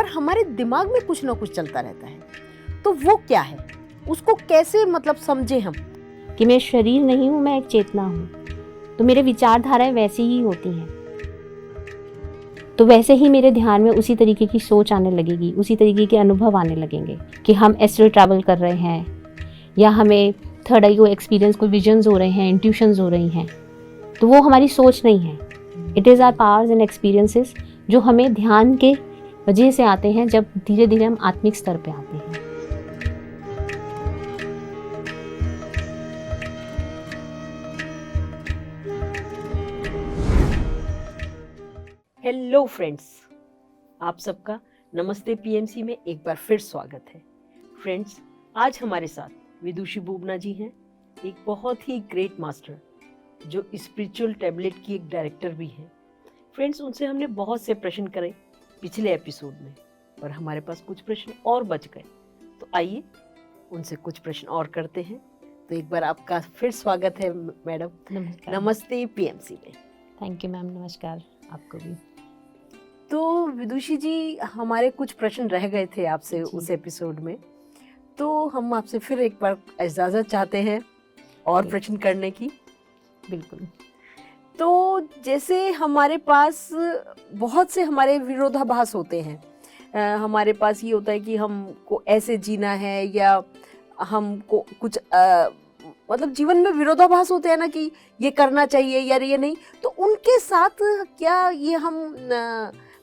पर हमारे दिमाग में कुछ ना कुछ चलता रहता है, तो वो क्या है, उसको कैसे मतलब समझे हम? कि मैं शरीर नहीं हूँ, मैं एक चेतना हूँ, तो मेरे विचारधाराएं वैसी ही होती हैं। तो वैसे ही मेरे ध्यान में उसी तरीके की सोच आने लगेगी, उसी तरीके के अनुभव आने लगेंगे कि हम एस्ट्रल ट्रैवल कर रहे हैं, या हमें थर्ड आई को एक्सपीरियंस, कोई विजन्स हो रहे हैं, इंट्यूशंस हो रही हैं। तो वो हमारी सोच नहीं है, it is our powers and experiences जो हमें ध्यान के वजह से आते हैं, जब धीरे धीरे हम आत्मिक स्तर पे आते हैं। हेलो फ्रेंड्स, आप सबका नमस्ते पीएमसी में एक बार फिर स्वागत है। फ्रेंड्स, आज हमारे साथ विदुषी बुबना जी हैं, एक बहुत ही ग्रेट मास्टर जो स्पिरिचुअल टैबलेट की एक डायरेक्टर भी हैं। फ्रेंड्स, उनसे हमने बहुत से प्रश्न करे पिछले एपिसोड में, पर हमारे पास कुछ प्रश्न और बच गए, तो आइए उनसे कुछ प्रश्न और करते हैं। तो एक बार आपका फिर स्वागत है मैडम, नमस्ते पीएमसी में। थैंक यू मैम, नमस्कार आपको भी। तो विदुषी जी, हमारे कुछ प्रश्न रह गए थे आपसे उस एपिसोड में, तो हम आपसे फिर एक बार इजाज़त चाहते हैं और प्रश्न करने की। बिल्कुल। तो जैसे हमारे पास बहुत से हमारे विरोधाभास होते हैं, हमारे पास ये होता है कि हमको ऐसे जीना है, या हमको कुछ मतलब जीवन में विरोधाभास होते हैं ना कि ये करना चाहिए या ये नहीं। तो उनके साथ क्या ये हम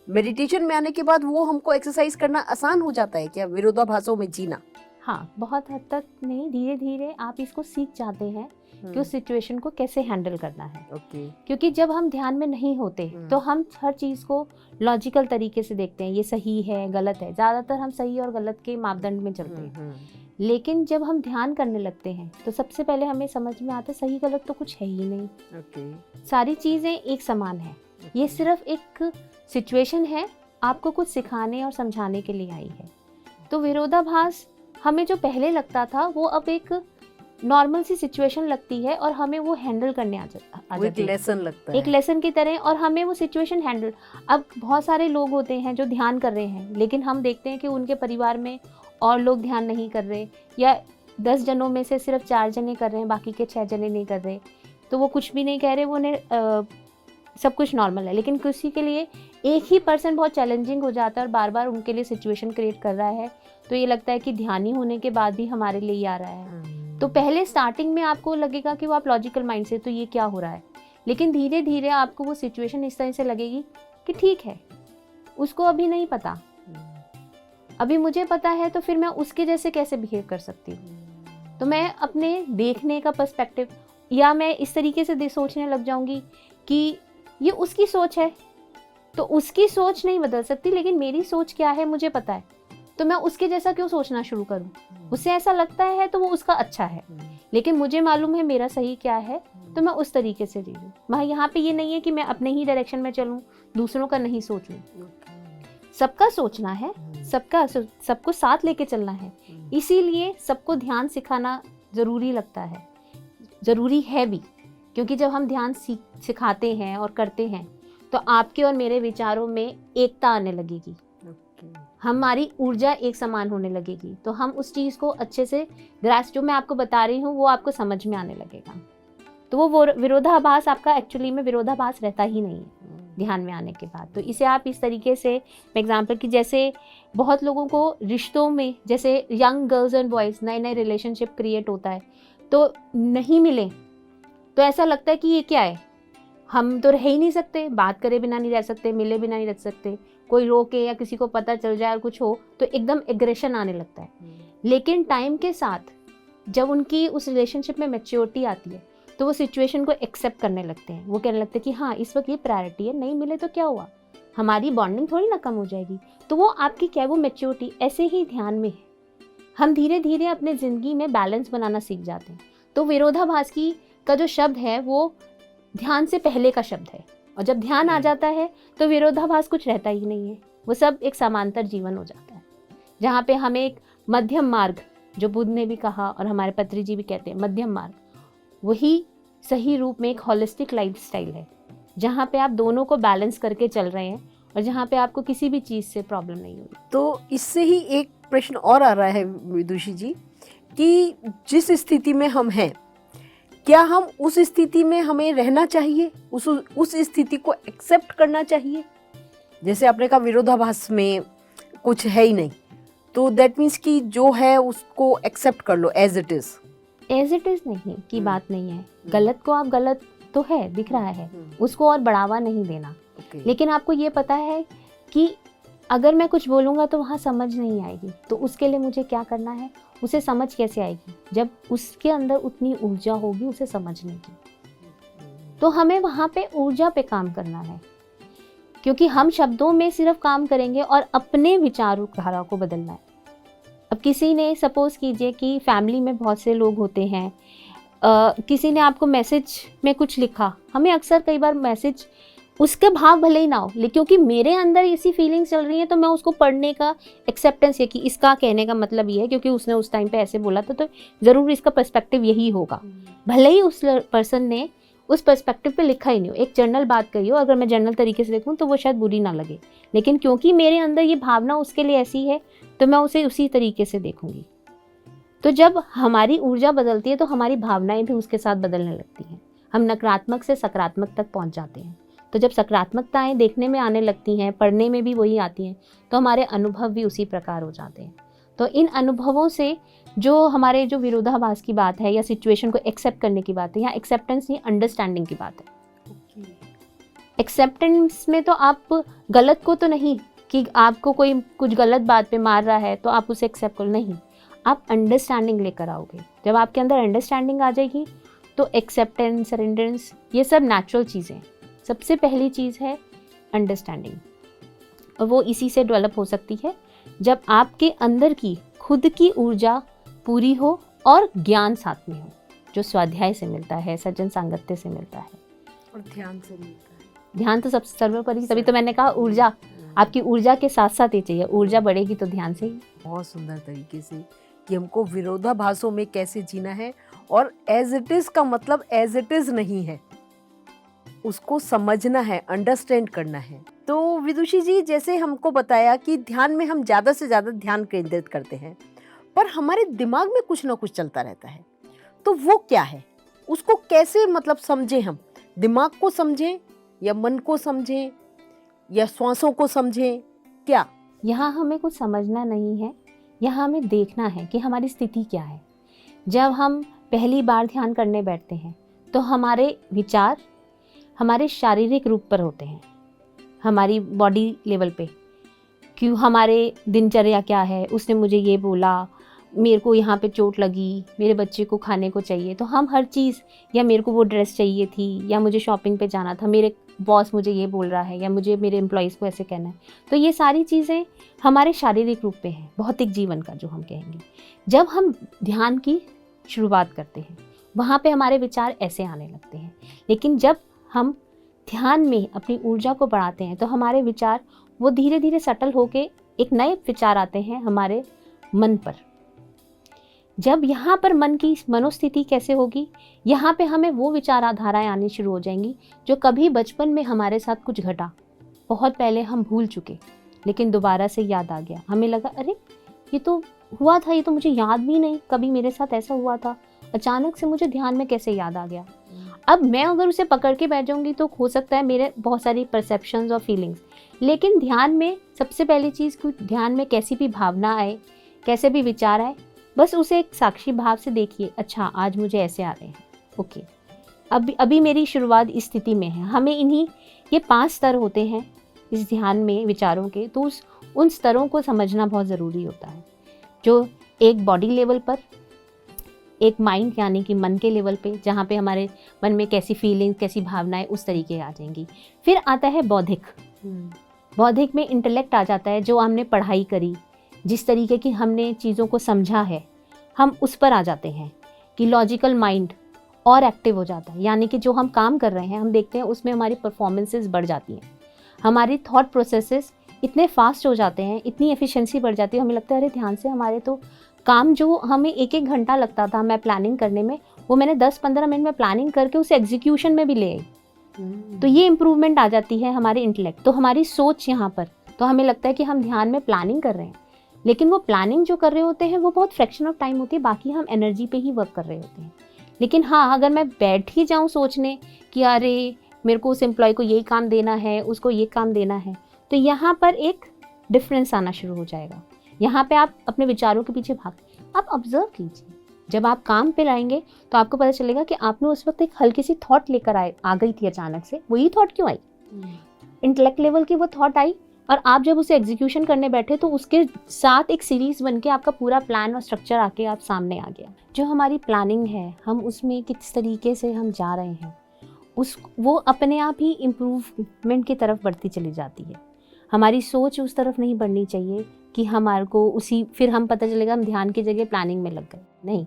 मेडिटेशन में आने के बाद वो हमको एक्सरसाइज करना आसान हो जाता है क्या, विरोधाभासों में जीना? हाँ, बहुत हद तक नहीं, धीरे धीरे आप इसको सीख जाते हैं कि उस सिचुएशन को कैसे हैंडल करना है। क्योंकि जब हम ध्यान में नहीं होते तो हम हर चीज़ को लॉजिकल तरीके से देखते हैं, ये सही है गलत है, ज़्यादातर हम सही और गलत के मापदंड में चलते हैं। लेकिन जब हम ध्यान करने लगते हैं तो सबसे पहले हमें समझ में आता है सही गलत तो कुछ है ही नहीं। सारी चीज़ें एक समान है। ये सिर्फ एक सिचुएशन है, आपको कुछ सिखाने और समझाने के लिए आई है। तो विरोधाभास हमें जो पहले लगता था वो अब एक नॉर्मल सी सिचुएशन लगती है, और हमें वो हैंडल करने आ जाती है। एक लेसन लगता है, एक लेसन की तरह, और हमें वो सिचुएशन हैंडल। अब बहुत सारे लोग होते हैं जो ध्यान कर रहे हैं, लेकिन हम देखते हैं कि उनके परिवार में और लोग ध्यान नहीं कर रहे, या 10 जनों में से सिर्फ 4 जने कर रहे हैं, बाकी के 6 जने नहीं कर रहे। तो वो कुछ भी नहीं कह रहे, वो उन्हें सब कुछ नॉर्मल है। लेकिन किसी के लिए एक ही पर्सन बहुत चैलेंजिंग हो जाता है और बार बार उनके लिए सिचुएशन क्रिएट कर रहा है, तो ये लगता है कि ध्यानी होने के बाद भी हमारे लिए आ रहा है। तो पहले स्टार्टिंग में आपको लगेगा कि वो आप लॉजिकल माइंड से तो ये क्या हो रहा है, लेकिन धीरे धीरे आपको वो सिचुएशन इस तरह से लगेगी कि ठीक है, उसको अभी नहीं पता, अभी मुझे पता है, तो फिर मैं उसके जैसे कैसे बिहेव कर सकती हूँ। तो मैं अपने देखने का पर्सपेक्टिव, या मैं इस तरीके से सोचने लग जाऊंगी कि ये उसकी सोच है, तो उसकी सोच नहीं बदल सकती, लेकिन मेरी सोच क्या है मुझे पता है, तो मैं उसके जैसा क्यों सोचना शुरू करूं। उसे ऐसा लगता है तो वो उसका अच्छा है, लेकिन मुझे मालूम है मेरा सही क्या है, तो मैं उस तरीके से जी लूं। वहाँ यहाँ पे ये नहीं है कि मैं अपने ही डायरेक्शन में चलूं, दूसरों का नहीं सोचूं। सबका सोचना है, सबको साथ लेके चलना है। इसीलिए सबको ध्यान सिखाना जरूरी लगता है, जरूरी है भी, क्योंकि जब हम ध्यान सिखाते हैं और करते हैं तो आपके और मेरे विचारों में एकता आने लगेगी, हमारी ऊर्जा एक समान होने लगेगी, तो हम उस चीज़ को अच्छे से ग्रास्प, जो मैं आपको बता रही हूँ वो आपको समझ में आने लगेगा। तो वो विरोधाभास आपका एक्चुअली में विरोधाभास रहता ही नहीं है ध्यान में आने के बाद। तो इसे आप इस तरीके से, एग्जाम्पल कि जैसे बहुत लोगों को रिश्तों में, जैसे यंग गर्ल्स एंड बॉयज़, नए नए रिलेशनशिप क्रिएट होता है, तो नहीं मिले तो ऐसा लगता है कि ये क्या है, हम तो रह ही नहीं सकते, बात करे बिना नहीं रह सकते, मिले बिना नहीं रह सकते, कोई रोके या किसी को पता चल जाए और कुछ हो तो एकदम एग्रेशन आने लगता है। लेकिन टाइम के साथ जब उनकी उस रिलेशनशिप में मैच्योरिटी आती है तो वो सिचुएशन को एक्सेप्ट करने लगते हैं। वो कहने लगते हैं कि हाँ, इस वक्त ये प्रायोरिटी है, नहीं मिले तो क्या हुआ, हमारी बॉन्डिंग थोड़ी ना कम हो जाएगी। तो वो आपकी क्या है, वो मैच्योरिटी। ऐसे ही ध्यान में है, हम धीरे धीरे अपने ज़िंदगी में बैलेंस बनाना सीख जाते हैं। तो विरोधाभास का जो शब्द है वो ध्यान से पहले का शब्द है, और जब ध्यान आ जाता है तो विरोधाभास कुछ रहता ही नहीं है, वो सब एक समांतर जीवन हो जाता है, जहाँ पे हमें एक मध्यम मार्ग, जो बुद्ध ने भी कहा और हमारे पत्री जी भी कहते हैं, मध्यम मार्ग वही सही रूप में एक होलिस्टिक लाइफस्टाइल है, जहाँ पे आप दोनों को बैलेंस करके चल रहे हैं और जहाँ पे आपको किसी भी चीज़ से प्रॉब्लम नहीं होगी। तो इससे ही एक प्रश्न और आ रहा है विदुषी जी कि जिस स्थिति में हम हैं, क्या हम उस स्थिति में हमें रहना चाहिए, उस स्थिति को एक्सेप्ट करना चाहिए? जैसे आपने कहा विरोधाभास में कुछ है ही नहीं, तो दैट मीन्स कि जो है उसको एक्सेप्ट कर लो as it is. As it is नहीं की बात नहीं है, गलत को आप गलत तो है दिख रहा है, उसको और बढ़ावा नहीं देना। लेकिन आपको ये पता है कि अगर मैं कुछ बोलूँगा तो वहाँ समझ नहीं आएगी, तो उसके लिए मुझे क्या करना है, उसे समझ कैसे आएगी? जब उसके अंदर उतनी ऊर्जा होगी उसे समझने की। तो हमें वहाँ पे ऊर्जा पे काम करना है, क्योंकि हम शब्दों में सिर्फ काम करेंगे और अपने विचारधारा को बदलना है। अब किसी ने सपोज कीजिए कि फैमिली में बहुत से लोग होते हैं, किसी ने आपको मैसेज में कुछ लिखा, हमें अक्सर कई बार मैसेज उसके भाव भले ही ना हो, लेकिन क्योंकि मेरे अंदर ऐसी फीलिंग्स चल रही हैं तो मैं उसको पढ़ने का एक्सेप्टेंस है कि इसका कहने का मतलब ये है क्योंकि उसने उस टाइम पे ऐसे बोला था, तो ज़रूर इसका पर्सपेक्टिव यही होगा, भले ही उस पर्सन ने उस पर्सपेक्टिव पे लिखा ही नहीं हो, एक जनरल बात कही हो, अगर मैं जनरल तरीके से देखूँ तो वो शायद बुरी ना लगे, लेकिन क्योंकि मेरे अंदर ये भावना उसके लिए ऐसी है तो मैं उसे उसी तरीके से देखूँगी। तो जब हमारी ऊर्जा बदलती है तो हमारी भावनाएं भी उसके साथ बदलने लगती हैं, हम नकारात्मक से सकारात्मक तक पहुंच जाते हैं। तो जब सकारात्मकताएं देखने में आने लगती हैं, पढ़ने में भी वही आती हैं, तो हमारे अनुभव भी उसी प्रकार हो जाते हैं। तो इन अनुभवों से जो हमारे जो विरोधाभास की बात है या सिचुएशन को एक्सेप्ट करने की बात है, या एक्सेप्टेंस नहीं अंडरस्टैंडिंग की बात है। एक्सेप्टेंस में तो आप गलत को तो नहीं कि आपको कोई कुछ गलत बात पे मार रहा है तो आप उसे एक्सेप्ट करो, नहीं, आप अंडरस्टैंडिंग लेकर आओगे। जब आपके अंदर अंडरस्टैंडिंग आ जाएगी तो एक्सेप्टेंस, सरेंडरेंस, ये सब नेचुरल चीज़ें। सबसे पहली चीज़ है अंडरस्टैंडिंग, और वो इसी से डेवलप हो सकती है जब आपके अंदर की खुद की ऊर्जा पूरी हो और ज्ञान साथ में हो, जो स्वाध्याय से मिलता है, सज्जन सांगत्य से मिलता है और ध्यान से मिलता है। ध्यान तो सब सर्वोपरि, तभी तो मैंने कहा ऊर्जा, आपकी ऊर्जा के साथ साथ ये चाहिए, ऊर्जा बढ़ेगी तो ध्यान से ही। बहुत सुंदर तरीके से कि हमको विरोधाभासों में कैसे जीना है, और एज इट इज का मतलब एज इट इज नहीं है, उसको समझना है, अंडरस्टैंड करना है। तो विदुषी जी, जैसे हमको बताया कि ध्यान में हम ज़्यादा से ज़्यादा ध्यान केंद्रित करते हैं, पर हमारे दिमाग में कुछ ना कुछ चलता रहता है, तो वो क्या है, उसको कैसे मतलब समझें हम? दिमाग को समझें या मन को समझें या श्वासों को समझें, क्या? यहाँ हमें कुछ समझना नहीं है, यहाँ हमें देखना है कि हमारी स्थिति क्या है। जब हम पहली बार ध्यान करने बैठते हैं तो हमारे विचार हमारे शारीरिक रूप पर होते हैं, हमारी बॉडी लेवल पे, क्यों हमारे दिनचर्या क्या है, उसने मुझे ये बोला, मेरे को यहाँ पे चोट लगी, मेरे बच्चे को खाने को चाहिए, तो हम हर चीज़, या मेरे को वो ड्रेस चाहिए थी, या मुझे शॉपिंग पे जाना था, मेरे बॉस मुझे ये बोल रहा है, या मुझे मेरे एम्प्लॉयज़ को ऐसे कहना है, तो ये सारी चीज़ें हमारे शारीरिक रूप पे हैं, भौतिक जीवन का जो हम कहेंगे। जब हम ध्यान की शुरुआत करते हैं वहाँ पे हमारे विचार ऐसे आने लगते हैं, लेकिन जब हम ध्यान में अपनी ऊर्जा को बढ़ाते हैं तो हमारे विचार वो धीरे धीरे सटल होके एक नए विचार आते हैं हमारे मन पर। जब यहाँ पर मन की मनोस्थिति कैसे होगी, यहाँ पे हमें वो विचारधाराएं आनी शुरू हो जाएंगी जो कभी बचपन में हमारे साथ कुछ घटा, बहुत पहले हम भूल चुके, लेकिन दोबारा से याद आ गया, हमें लगा अरे ये तो हुआ था, ये तो मुझे याद भी नहीं, कभी मेरे साथ ऐसा हुआ था, अचानक से मुझे ध्यान में कैसे याद आ गया। अब मैं अगर उसे पकड़ के बैठ जाऊंगी तो हो सकता है मेरे बहुत सारी परसेप्शंस और फीलिंग्स, लेकिन ध्यान में सबसे पहली चीज़, ध्यान में कैसी भी भावना आए, कैसे भी विचार आए, बस उसे एक साक्षी भाव से देखिए, अच्छा आज मुझे ऐसे आ रहे हैं, ओके अभी मेरी शुरुआत इस स्थिति में है। हमें ये 5 स्तर होते हैं इस ध्यान में विचारों के, तो उन स्तरों को समझना बहुत ज़रूरी होता है, जो एक बॉडी लेवल पर, एक माइंड यानी कि मन के लेवल पे, जहाँ पे हमारे मन में कैसी फीलिंग्स, कैसी भावनाएं उस तरीके आ जाएंगी। फिर आता है बौद्धिक, बौद्धिक में इंटेलेक्ट आ जाता है, जो हमने पढ़ाई करी, जिस तरीके की हमने चीज़ों को समझा है, हम उस पर आ जाते हैं कि लॉजिकल माइंड और एक्टिव हो जाता है, यानी कि जो हम काम कर रहे हैं हम देखते हैं उसमें हमारी परफॉर्मेंसेस बढ़ जाती हैं, हमारी थॉट प्रोसेसेस इतने फास्ट हो जाते हैं, इतनी एफिशिएंसी बढ़ जाती है, हमें लगता है अरे ध्यान से हमारे तो काम जो हमें 1-1 घंटा लगता था मैं प्लानिंग करने में, वो मैंने 10-15 मिनट में प्लानिंग करके उसे एग्जीक्यूशन में भी ले आई। तो ये इम्प्रूवमेंट आ जाती है हमारे इंटेलेक्ट। तो हमारी सोच यहाँ पर, तो हमें लगता है कि हम ध्यान में प्लानिंग कर रहे हैं, लेकिन वो प्लानिंग जो कर रहे होते हैं वो बहुत फ्रैक्शन ऑफ टाइम होती है, बाकी हम एनर्जी पे ही वर्क कर रहे होते हैं। लेकिन हाँ, अगर मैं बैठ ही जाऊँ सोचने कि अरे मेरे को उस एम्प्लॉय को यही काम देना है, उसको ये काम देना है, तो यहाँ पर एक डिफरेंस आना शुरू हो जाएगा। यहाँ पे आप अपने विचारों के पीछे आप ऑब्जर्व कीजिए। जब आप काम पे लाएंगे तो आपको पता चलेगा कि आपने उस वक्त एक हल्की सी थॉट लेकर आ गई थी अचानक से। वही थॉट क्यों आई? इंटेलेक्ट लेवल की वो थॉट आई, और आप जब उसे एग्जीक्यूशन करने बैठे तो उसके साथ एक सीरीज बन के आपका पूरा प्लान और स्ट्रक्चर आके आप सामने आ गया। जो हमारी प्लानिंग है, हम उसमें किस तरीके से हम जा रहे हैं, वो अपने आप ही इम्प्रूवमेंट की तरफ बढ़ती चली जाती है। हमारी सोच उस तरफ नहीं बढ़नी चाहिए कि हमारे को फिर हम पता चलेगा हम ध्यान की जगह प्लानिंग में लग गए। नहीं,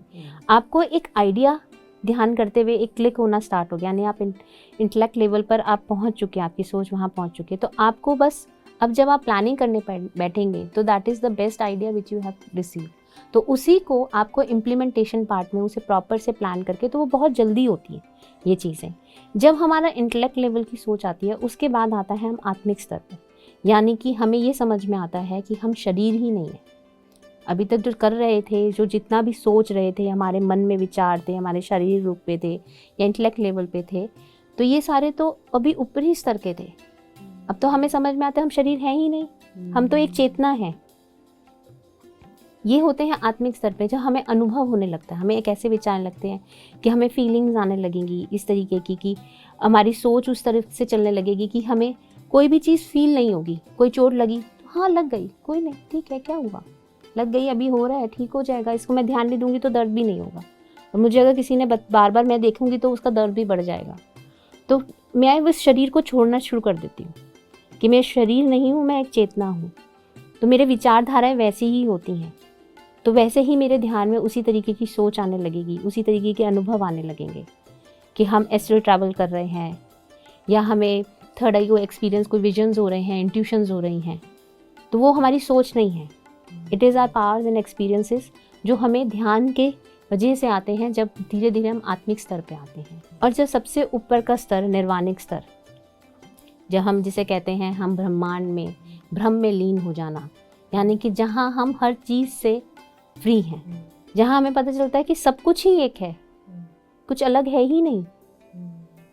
आपको एक आइडिया ध्यान करते हुए एक क्लिक होना स्टार्ट हो गया, यानी आप इंटेलेक्ट लेवल पर आप पहुंच चुके हैं, आपकी सोच वहां पहुंच चुकी है। तो आपको बस अब जब आप प्लानिंग करने बैठेंगे तो that is the best idea which you have receive. तो उसी को आपको इम्प्लीमेंटेशन पार्ट में उसे प्रॉपर से प्लान करके, तो वो बहुत जल्दी होती है ये चीज़ें। जब हमारा इंटेलेक्ट लेवल की सोच आती है, उसके बाद आता है हम आत्मिक स्तर पर, यानी कि हमें ये समझ में आता है कि हम शरीर ही नहीं है। अभी तक जो कर रहे थे, जो जितना भी सोच रहे थे, हमारे मन में विचार थे, हमारे शरीर रूप पे थे या इंटेलेक्ट लेवल पे थे, तो ये सारे तो अभी ऊपरी स्तर के थे। अब तो हमें समझ में आता है हम शरीर है ही नहीं, हम तो एक चेतना है। ये होते हैं आत्मिक स्तर पे, जब हमें अनुभव होने लगता है, हमें एक ऐसे विचार लगते हैं कि हमें फीलिंग्स आने लगेंगी इस तरीके की कि हमारी सोच उस तरफ से चलने लगेगी कि हमें कोई भी चीज़ फील नहीं होगी। कोई चोट लगी तो हाँ लग गई, कोई नहीं, ठीक है, क्या हुआ, लग गई, अभी हो रहा है, ठीक हो जाएगा, इसको मैं ध्यान नहीं दूंगी तो दर्द भी नहीं होगा। और मुझे अगर किसी ने बार बार मैं देखूंगी तो उसका दर्द भी बढ़ जाएगा। तो मैं उस शरीर को छोड़ना शुरू कर देती हूँ कि मैं शरीर नहीं हूँ, मैं एक चेतना हूँ। तो मेरे विचारधाराएं वैसी ही होती हैं, तो वैसे ही मेरे ध्यान में उसी तरीके की सोच आने लगेगी, उसी तरीके के अनुभव आने लगेंगे कि हम एस्ट्रल ट्रैवल कर रहे हैं, या हमें थर्ड आई को एक्सपीरियंस, कोई विजन्स हो रहे हैं, इंट्यूशंस हो रही हैं। तो वो हमारी सोच नहीं है, it is our powers and experiences जो हमें ध्यान के वजह से आते हैं, जब धीरे धीरे हम आत्मिक स्तर पे आते हैं। और जब सबसे ऊपर का स्तर, निर्वाणिक स्तर, जब हम जिसे कहते हैं हम ब्रह्मांड में, ब्रह्म में लीन हो जाना, यानी कि जहाँ हम हर चीज़ से फ्री हैं, जहाँ हमें पता चलता है कि सब कुछ ही एक है, कुछ अलग है ही नहीं।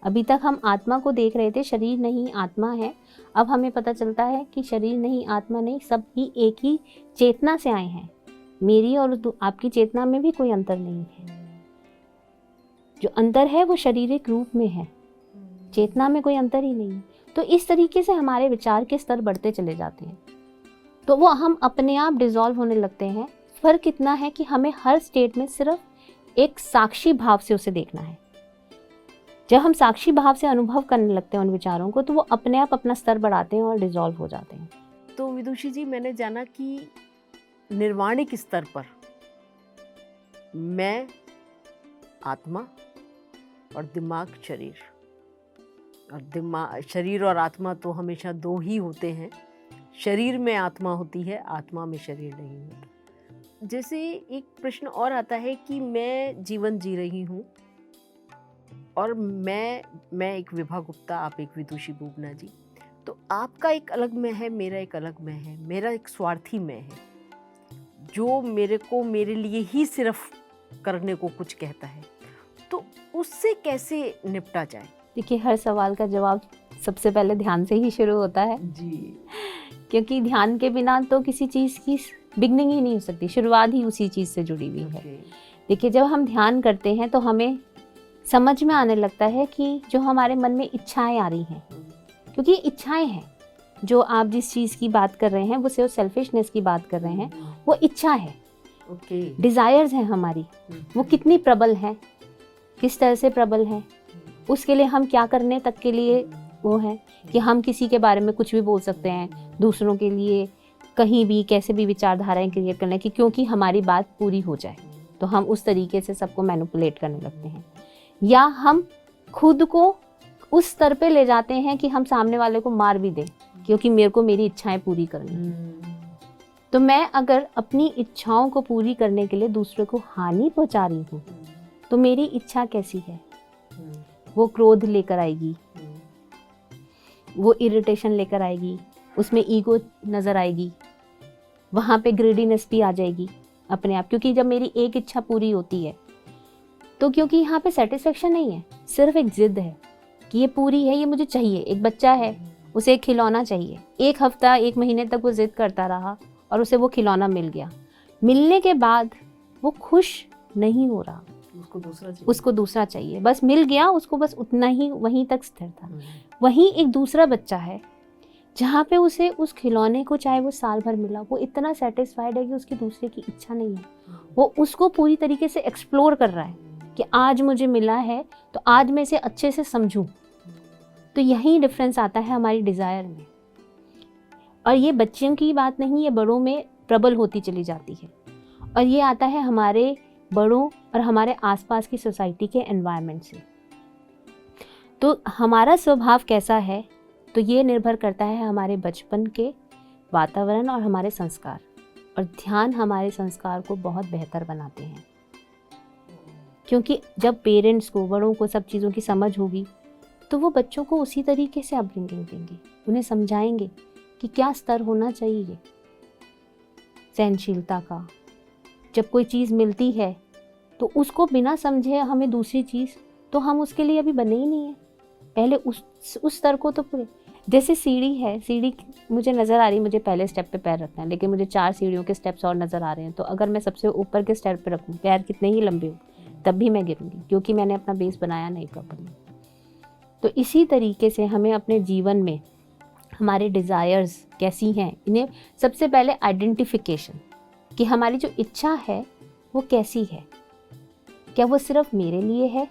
अभी तक हम आत्मा को देख रहे थे, शरीर नहीं आत्मा है। अब हमें पता चलता है कि शरीर नहीं आत्मा नहीं, सब ही एक ही चेतना से आए हैं। मेरी और आपकी चेतना में भी कोई अंतर नहीं है। जो अंतर है वो शारीरिक रूप में है, चेतना में कोई अंतर ही नहीं है। तो इस तरीके से हमारे विचार के स्तर बढ़ते चले जाते हैं, तो वो हम अपने आप डिसॉल्व होने लगते हैं। फर्क इतना है कि हमें हर स्टेट में सिर्फ एक साक्षी भाव से उसे देखना है। जब हम साक्षी भाव से अनुभव करने लगते हैं उन विचारों को, तो वो अपने आप अपना स्तर बढ़ाते हैं और डिसॉल्व हो जाते हैं। तो विदुषी जी, मैंने जाना कि निर्वाणिक स्तर पर मैं आत्मा और दिमाग शरीर, और शरीर और आत्मा तो हमेशा दो ही होते हैं। शरीर में आत्मा होती है, आत्मा में शरीर नहीं होता। जैसे एक प्रश्न और आता है कि मैं जीवन जी रही हूँ, और मैं एक विभा गुप्ता, आप एक विदुषी बुबना जी, तो आपका एक अलग मैं है, मेरा एक अलग मैं है, मेरा एक स्वार्थी मैं है जो मेरे लिए ही सिर्फ करने को कुछ कहता है। तो उससे कैसे निपटा जाए? देखिए, हर सवाल का जवाब सबसे पहले ध्यान से ही शुरू होता है जी, क्योंकि ध्यान के बिना तो किसी चीज़ की बिगनिंग ही नहीं हो सकती, शुरुआत ही उसी चीज़ से जुड़ी हुई है। देखिए, जब हम ध्यान करते हैं तो हमें समझ में आने लगता है कि जो हमारे मन में इच्छाएं आ रही हैं, क्योंकि इच्छाएं हैं, जो आप जिस चीज़ की बात कर रहे हैं वो सिर्फ सेल्फिशनेस की बात कर रहे हैं, वो इच्छा है, डिज़ायर्स हैं हमारी, वो कितनी प्रबल है, किस तरह से प्रबल है, उसके लिए हम क्या करने तक के लिए वो है कि हम किसी के बारे में कुछ भी बोल सकते हैं, दूसरों के लिए कहीं भी कैसे भी विचारधाराएं क्रिएट करने की, क्योंकि हमारी बात पूरी हो जाए। तो हम उस तरीके से सबको मैनिपुलेट करने लगते हैं, या हम खुद को उस स्तर पे ले जाते हैं कि हम सामने वाले को मार भी दें, क्योंकि मेरे को मेरी इच्छाएं पूरी करनी। तो मैं अगर अपनी इच्छाओं को पूरी करने के लिए दूसरे को हानि पहुंचा रही हूँ, तो मेरी इच्छा कैसी है? वो क्रोध लेकर आएगी, वो इरिटेशन लेकर आएगी, उसमें ईगो नज़र आएगी, वहाँ पे ग्रीडीनेस भी आ जाएगी अपने आप, क्योंकि जब मेरी एक इच्छा पूरी होती है तो क्योंकि यहाँ पे सेटिस्फेक्शन नहीं है, सिर्फ एक जिद है कि ये पूरी है, ये मुझे चाहिए। एक बच्चा है, उसे एक खिलौना चाहिए, एक हफ्ता 1 महीने तक वो जिद करता रहा और उसे वो खिलौना मिल गया। मिलने के बाद वो खुश नहीं हो रहा, उसको दूसरा चाहिए। बस मिल गया, उसको बस उतना ही वहीं तक स्थिर था। वहीं एक दूसरा बच्चा है जहाँ पे उसे उस खिलौने को चाहे वो साल भर मिला, वो इतना सेटिस्फाइड है कि उसकी दूसरे की इच्छा नहीं है। वो उसको पूरी तरीके से एक्सप्लोर कर रहा है कि आज मुझे मिला है तो आज मैं इसे अच्छे से समझूं। तो यही डिफरेंस आता है हमारी डिज़ायर में। और ये बच्चों की बात नहीं, ये बड़ों में प्रबल होती चली जाती है। और ये आता है हमारे बड़ों और हमारे आसपास की सोसाइटी के एनवायरनमेंट से। तो हमारा स्वभाव कैसा है, तो ये निर्भर करता है हमारे बचपन के वातावरण और हमारे संस्कार। और ध्यान हमारे संस्कार को बहुत बेहतर बनाते हैं, क्योंकि जब पेरेंट्स को, बड़ों को सब चीज़ों की समझ होगी तो वो बच्चों को उसी तरीके से अपब्रिंगिंग देंगे, उन्हें समझाएंगे कि क्या स्तर होना चाहिए सहनशीलता का। जब कोई चीज़ मिलती है तो उसको बिना समझे हमें दूसरी चीज़, तो हम उसके लिए अभी बने ही नहीं है। पहले उस स्तर को तो पूरे, जैसे सीढ़ी है, सीढ़ी मुझे नज़र आ रही, मुझे पहले स्टेप पे पैर रखना है, लेकिन मुझे 4 सीढ़ियों के स्टेप्स और नज़र आ रहे हैं। तो अगर मैं सबसे ऊपर के स्टेप पे रखूँ, पैर कितने ही लंबे हो, तब भी मैं गिरूंगी, क्योंकि मैंने अपना बेस बनाया नहीं प्रॉपर्ली। तो इसी तरीके से हमें अपने जीवन में हमारे डिज़ायर्स कैसी हैं, इन्हें सबसे पहले आइडेंटिफिकेशन, कि हमारी जो इच्छा है वो कैसी है, क्या वो सिर्फ मेरे लिए है,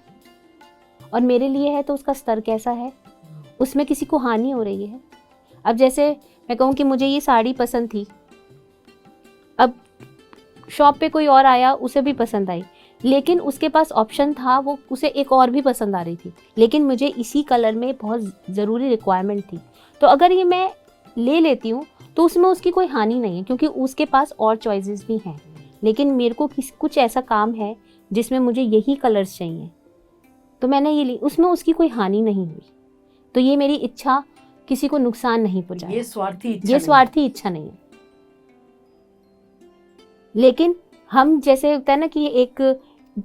और मेरे लिए है तो उसका स्तर कैसा है, उसमें किसी को हानि हो रही है। अब जैसे मैं कहूँ कि मुझे ये साड़ी पसंद थी, अब शॉप पे कोई और आया, उसे भी पसंद आई, लेकिन उसके पास ऑप्शन था, वो उसे एक और भी पसंद आ रही थी, लेकिन मुझे इसी कलर में बहुत ज़रूरी रिक्वायरमेंट थी। तो अगर ये मैं ले लेती हूँ तो उसमें उसकी कोई हानि नहीं है, क्योंकि उसके पास और चॉइसेस भी हैं। लेकिन मेरे को कुछ ऐसा काम है जिसमें मुझे यही कलर्स चाहिए, तो मैंने ये ली, उसमें उसकी कोई हानि नहीं हुई। तो ये मेरी इच्छा किसी को नुकसान नहीं पहुंचाई, ये स्वार्थी इच्छा नहीं है। लेकिन हम जैसे होता है ना कि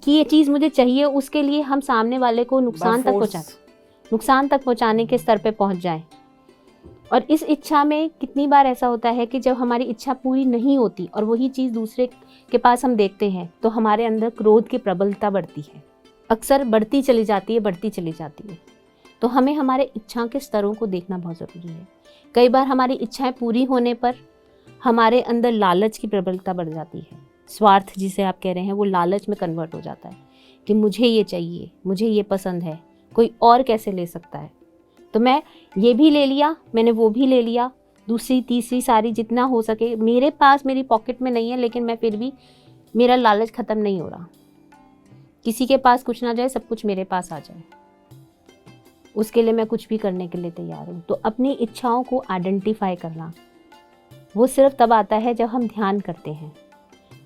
ये चीज़ मुझे चाहिए, उसके लिए हम सामने वाले को नुकसान तक पहुंचाने के स्तर पे पहुंच जाएं। और इस इच्छा में कितनी बार ऐसा होता है कि जब हमारी इच्छा पूरी नहीं होती और वही चीज़ दूसरे के पास हम देखते हैं, तो हमारे अंदर क्रोध की प्रबलता बढ़ती है, अक्सर बढ़ती चली जाती है। तो हमें हमारे इच्छा के स्तरों को देखना बहुत ज़रूरी है। कई बार हमारी इच्छाएं पूरी होने पर हमारे अंदर लालच की प्रबलता बढ़ जाती है। स्वार्थ जिसे आप कह रहे हैं, वो लालच में कन्वर्ट हो जाता है कि मुझे ये चाहिए, मुझे ये पसंद है, कोई और कैसे ले सकता है। तो मैं ये भी ले लिया, मैंने वो भी ले लिया, दूसरी तीसरी सारी जितना हो सके मेरे पास, मेरी पॉकेट में नहीं है, लेकिन मैं फिर भी, मेरा लालच ख़त्म नहीं हो रहा। किसी के पास कुछ ना जाए, सब कुछ मेरे पास आ जाए, उसके लिए मैं कुछ भी करने के लिए तैयार हूँ। तो अपनी इच्छाओं को आइडेंटिफाई करना, वो सिर्फ तब आता है जब हम ध्यान करते हैं।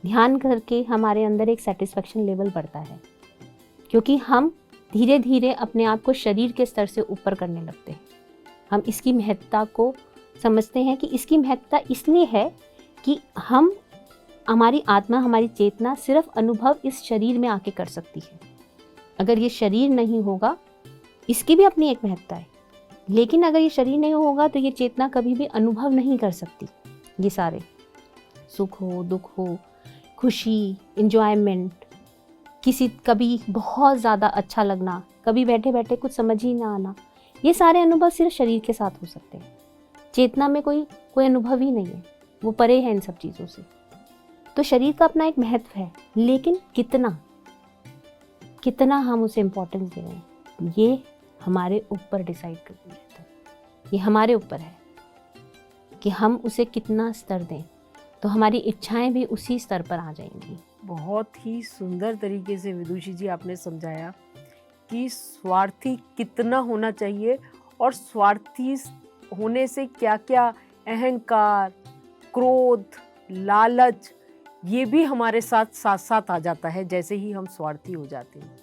ध्यान करके हमारे अंदर एक सेटिस्फेक्शन लेवल बढ़ता है, क्योंकि हम धीरे धीरे अपने आप को शरीर के स्तर से ऊपर करने लगते हैं। हम इसकी महत्ता को समझते हैं कि इसकी महत्ता इसलिए है कि हमारी आत्मा, हमारी चेतना सिर्फ अनुभव इस शरीर में आके कर सकती है। अगर ये शरीर नहीं होगा, इसकी भी अपनी एक महत्ता है, लेकिन अगर ये शरीर नहीं होगा तो ये चेतना कभी भी अनुभव नहीं कर सकती। ये सारे सुख हो, दुख हो, खुशी, इंजॉयमेंट, कभी बहुत ज़्यादा अच्छा लगना, कभी बैठे बैठे कुछ समझ ही ना आना, ये सारे अनुभव सिर्फ शरीर के साथ हो सकते हैं। चेतना में कोई अनुभव ही नहीं है, वो परे है इन सब चीज़ों से। तो शरीर का अपना एक महत्व है, लेकिन कितना हम उसे इम्पोर्टेंस दे रहे हैं, ये हमारे ऊपर डिसाइड करते रहता है। ये हमारे ऊपर है कि हम उसे कितना स्तर दें, तो हमारी इच्छाएं भी उसी स्तर पर आ जाएंगी। बहुत ही सुंदर तरीके से विदुषी जी आपने समझाया कि स्वार्थी कितना होना चाहिए और स्वार्थी होने से क्या क्या अहंकार, क्रोध, लालच, ये भी हमारे साथ साथ आ जाता है जैसे ही हम स्वार्थी हो जाते हैं।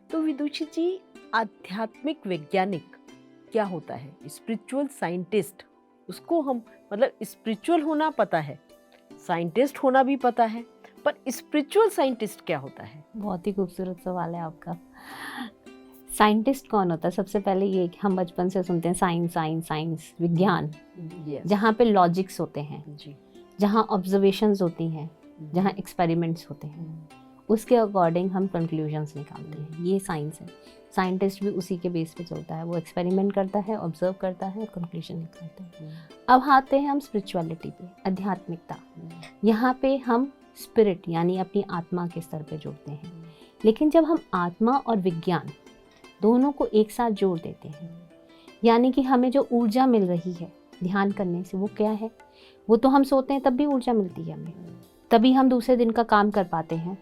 तो विदुषी जी, आध्यात्मिक वैज्ञानिक क्या होता है, स्पिरिचुअल साइंटिस्ट, उसको हम मतलब स्पिरिचुअल होना पता है, साइंटिस्ट होना भी पता है, पर स्पिरिचुअल साइंटिस्ट क्या होता है? बहुत ही खूबसूरत सवाल है आपका। साइंटिस्ट कौन होता है? सबसे पहले ये कि हम बचपन से सुनते हैं साइंस साइंस साइंस, विज्ञान, Yes. जहाँ पे लॉजिक्स होते हैं, जी। जहाँ ऑब्जर्वेशंस होती हैं, जहाँ एक्सपेरिमेंट्स होते हैं, उसके अकॉर्डिंग हम कंक्लूजन्स निकालते हैं, ये साइंस है। साइंटिस्ट भी उसी के बेस पे चलता है, वो एक्सपेरिमेंट करता है, ऑब्जर्व करता है, कंक्लूजन निकालते हैं। अब आते हैं हम स्पिरिचुअलिटी पे, आध्यात्मिकता। यहाँ पे हम स्पिरिट यानी अपनी आत्मा के स्तर पे जुड़ते हैं। लेकिन जब हम आत्मा और विज्ञान दोनों को एक साथ जोड़ देते हैं, यानी कि हमें जो ऊर्जा मिल रही है ध्यान करने से, वो क्या है? वो तो हम सोते हैं तब भी ऊर्जा मिलती है हमें, तभी हम दूसरे दिन का काम कर पाते हैं।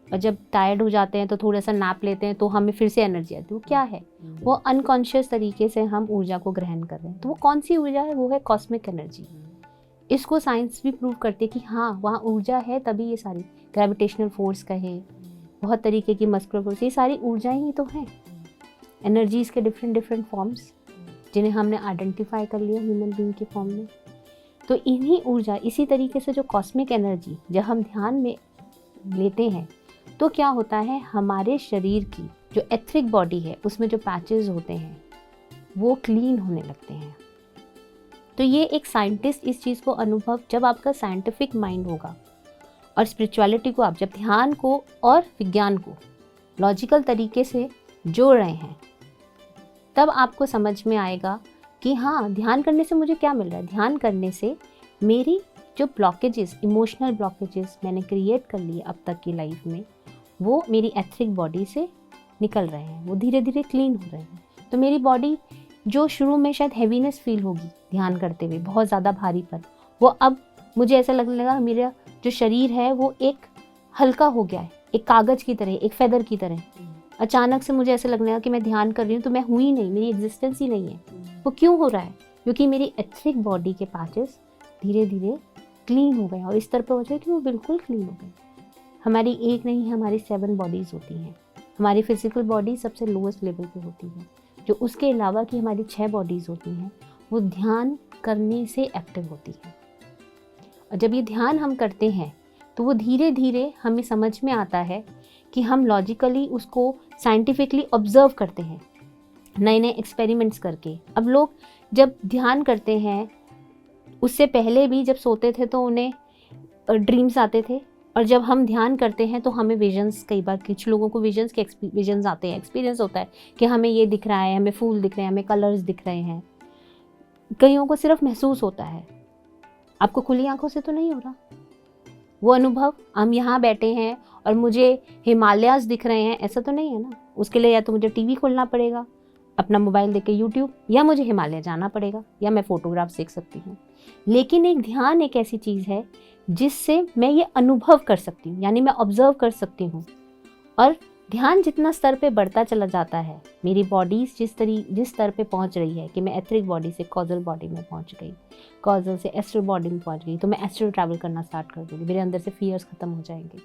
और जब टायर्ड हो जाते हैं तो थोड़ा सा नैप लेते हैं तो हमें फिर से एनर्जी आती है। वो क्या है? वो अनकॉन्शियस तरीके से हम ऊर्जा को ग्रहण कर रहे हैं। तो वो कौन सी ऊर्जा है? वो है कॉस्मिक एनर्जी। इसको साइंस भी प्रूव करती है कि हाँ, वहाँ ऊर्जा है, तभी ये सारी ग्रेविटेशनल फोर्स कहे, बहुत तरीके की मस्कुलर फोर्स, ये सारी ऊर्जाएं ही तो हैं। एनर्जीज के डिफरेंट डिफरेंट फॉर्म्स जिन्हें हमने आइडेंटिफाई कर लिया ह्यूमन बीइंग के फॉर्म में। तो इन्हीं ऊर्जा, इसी तरीके से जो कॉस्मिक एनर्जी जब हम ध्यान में लेते हैं तो क्या होता है, हमारे शरीर की जो एथरिक बॉडी है उसमें जो पैचेस होते हैं वो क्लीन होने लगते हैं। तो ये एक साइंटिस्ट इस चीज़ को अनुभव, जब आपका साइंटिफिक माइंड होगा और स्पिरिचुअलिटी को आप जब ध्यान को और विज्ञान को लॉजिकल तरीके से जोड़ रहे हैं, तब आपको समझ में आएगा कि हाँ, ध्यान करने से मुझे क्या मिल रहा है। ध्यान करने से मेरी जो ब्लॉकेजेस, इमोशनल ब्लॉकेजेस मैंने क्रिएट कर लिए अब तक की लाइफ में, वो मेरी एथरिक बॉडी से निकल रहे हैं, वो धीरे धीरे क्लीन हो रहे हैं। तो मेरी बॉडी जो शुरू में शायद हैवीनेस फील होगी ध्यान करते हुए, बहुत ज़्यादा भारीपन, वो अब मुझे ऐसा लगने लगा मेरा जो शरीर है वो एक हल्का हो गया है, एक कागज़ की तरह, एक फेदर की तरह। अचानक से मुझे ऐसा लगने लगा कि मैं ध्यान कर रही हूँ तो मैं हुई नहीं, मेरी एग्जिस्टेंस ही नहीं है। वो क्यों हो रहा है? क्योंकि मेरी एथरिक बॉडी के पैचेस धीरे धीरे क्लीन हो गए और इस तरह पर हो जाए कि वो बिल्कुल क्लीन हो गए। हमारी एक नहीं, हमारी 7 बॉडीज़ होती हैं। हमारी फिजिकल बॉडी सबसे लोएस्ट लेवल पे होती है, जो उसके अलावा की हमारी 6 बॉडीज़ होती हैं वो ध्यान करने से एक्टिव होती हैं। और जब ये ध्यान हम करते हैं तो वो धीरे धीरे हमें समझ में आता है कि हम लॉजिकली उसको साइंटिफिकली ऑब्जर्व करते हैं, नए नए एक्सपेरिमेंट्स करके। अब लोग जब ध्यान करते हैं, उससे पहले भी जब सोते थे तो उन्हें ड्रीम्स आते थे, और जब हम ध्यान करते हैं तो हमें विजन्स, कई बार कुछ लोगों को विजन्स आते हैं, एक्सपीरियंस होता है कि हमें ये दिख रहा है, हमें फूल दिख रहे हैं, हमें कलर्स दिख रहे हैं। कईयों को सिर्फ महसूस होता है, आपको खुली आंखों से तो नहीं हो रहा वो अनुभव। हम यहाँ बैठे हैं और मुझे हिमालयाज़ दिख रहे हैं, ऐसा तो नहीं है ना। उसके लिए या तो मुझे टीवी खोलना पड़ेगा, अपना मोबाइल देख के यूट्यूब, या मुझे हिमालय जाना पड़ेगा, या मैं फ़ोटोग्राफ सीख सकती हूँ। लेकिन एक ध्यान एक ऐसी चीज़ है जिससे मैं ये अनुभव कर सकती हूँ, यानी मैं ऑब्जर्व कर सकती हूँ। और ध्यान जितना स्तर पे बढ़ता चला जाता है, मेरी बॉडी जिस स्तर पे पहुँच रही है कि मैं एथरिक बॉडी से कॉजल बॉडी में पहुँच गई, कॉजल से एस्ट्रल बॉडी में पहुँच गई, तो मैं एस्ट्रल ट्रैवल करना स्टार्ट कर दूँगी, मेरे अंदर से फियर्स ख़त्म हो जाएंगे।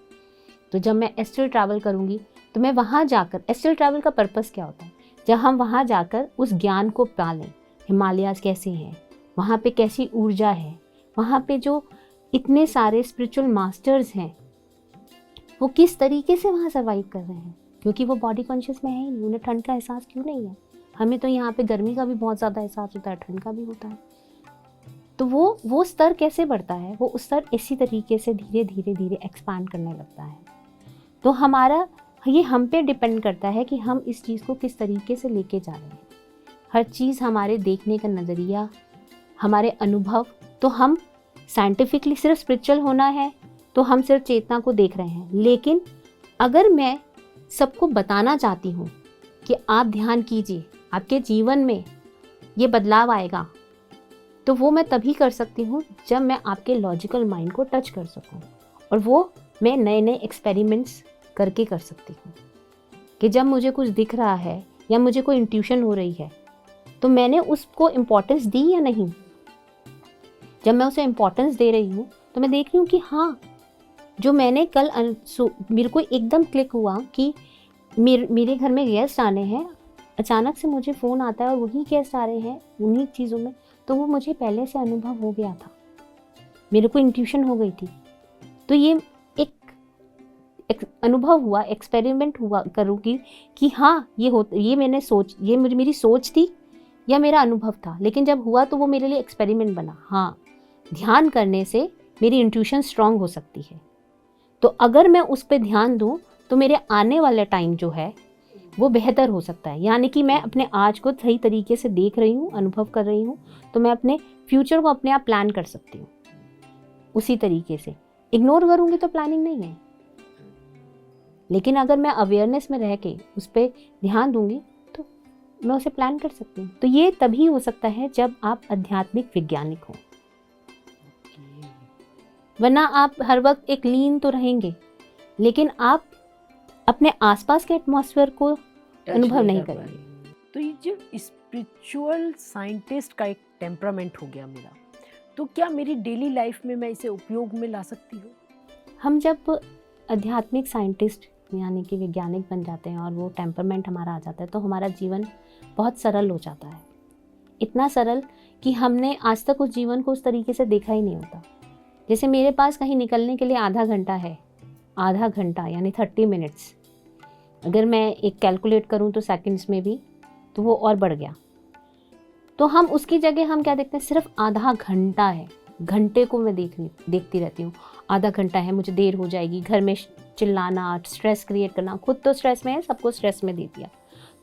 तो जब मैं एस्ट्रल ट्रैवल करूँगी तो मैं वहाँ जाकर, एस्ट्रल ट्रैवल का पर्पस क्या होता है? जब हम वहाँ जाकर उस ज्ञान को पालें, हिमालयाज़ कैसे हैं, वहाँ पे कैसी ऊर्जा है, वहाँ पे जो इतने सारे स्पिरिचुअल मास्टर्स हैं वो किस तरीके से वहाँ सर्वाइव कर रहे हैं, क्योंकि वो बॉडी कॉन्शियस में है ही नहीं, उन्हें ठंड का एहसास क्यों नहीं है। हमें तो यहाँ पे गर्मी का भी बहुत ज़्यादा एहसास होता है, ठंड का भी होता है। तो वो स्तर कैसे बढ़ता है? वो उस स्तर इसी तरीके से धीरे धीरे धीरे एक्सपांड करने लगता है। तो हमारा ये हम पे डिपेंड करता है कि हम इस चीज़ को किस तरीके से लेके जा रहे हैं। हर चीज़, हमारे देखने का नज़रिया, हमारे अनुभव, तो हम साइंटिफिकली सिर्फ स्पिरिचुअल होना है तो हम सिर्फ चेतना को देख रहे हैं। लेकिन अगर मैं सबको बताना चाहती हूँ कि आप ध्यान कीजिए, आपके जीवन में ये बदलाव आएगा, तो वो मैं तभी कर सकती हूँ जब मैं आपके लॉजिकल माइंड को टच कर सकूँ। और वो मैं नए नए एक्सपेरिमेंट्स करके कर सकती हूँ कि जब मुझे कुछ दिख रहा है या मुझे कोई इंट्यूशन हो रही है तो मैंने उसको इम्पोर्टेंस दी या नहीं। जब मैं उसे इम्पोर्टेंस दे रही हूँ तो मैं देख रही हूँ कि हाँ, जो मैंने कल मेरे को एकदम क्लिक हुआ कि मेरे घर में गेस्ट आने हैं अचानक से मुझे फ़ोन आता है और वही गेस्ट आ रहे हैं उन्हीं चीज़ों में, तो वो मुझे पहले से अनुभव हो गया था, मेरे को इंट्यूशन हो गई थी। तो ये एक अनुभव हुआ, एक्सपेरिमेंट हुआ करूँगी कि हाँ ये मेरी सोच थी या मेरा अनुभव था, लेकिन जब हुआ तो वो मेरे लिए एक्सपेरिमेंट बना। हाँ, ध्यान करने से मेरी इंट्यूशन स्ट्रांग हो सकती है, तो अगर मैं उस पर ध्यान दूँ तो मेरे आने वाला टाइम जो है वो बेहतर हो सकता है। यानी कि मैं अपने आज को सही तरीके से देख रही हूँ, अनुभव कर रही हूँ, तो मैं अपने फ्यूचर को अपने आप प्लान कर सकती हूँ उसी तरीके से। इग्नोर करूँगी तो प्लानिंग नहीं है, लेकिन अगर मैं अवेयरनेस में रह के उस पर ध्यान दूंगी तो मैं उसे प्लान कर सकती हूँ। तो ये तभी हो सकता है जब आप आध्यात्मिक वैज्ञानिक हो, वरना आप हर वक्त एक लीन तो रहेंगे, लेकिन आप अपने आसपास के एटमॉस्फेयर को अनुभव नहीं करेंगे। तो ये जो स्पिरिचुअल साइंटिस्ट का एक टेम्परामेंट हो गया मेरा, तो क्या मेरी डेली लाइफ में मैं इसे उपयोग में ला सकती हूँ? हम जब आध्यात्मिक साइंटिस्ट यानी कि वैज्ञानिक बन जाते हैं और वो टेम्परामेंट हमारा आ जाता है, तो हमारा जीवन बहुत सरल हो जाता है। इतना सरल कि हमने आज तक उस जीवन को उस तरीके से देखा ही नहीं होता। जैसे मेरे पास कहीं निकलने के लिए आधा घंटा है, आधा घंटा यानी 30 मिनट्स, अगर मैं एक कैलकुलेट करूं तो सेकंड्स में भी, तो वो और बढ़ गया। तो हम उसकी जगह हम क्या देखते हैं, सिर्फ आधा घंटा है, घंटे को मैं देखती रहती हूँ। आधा घंटा है, मुझे देर हो जाएगी, घर में चिल्लाना, स्ट्रेस क्रिएट करना, खुद तो स्ट्रेस में है, सबको स्ट्रेस में दे दिया,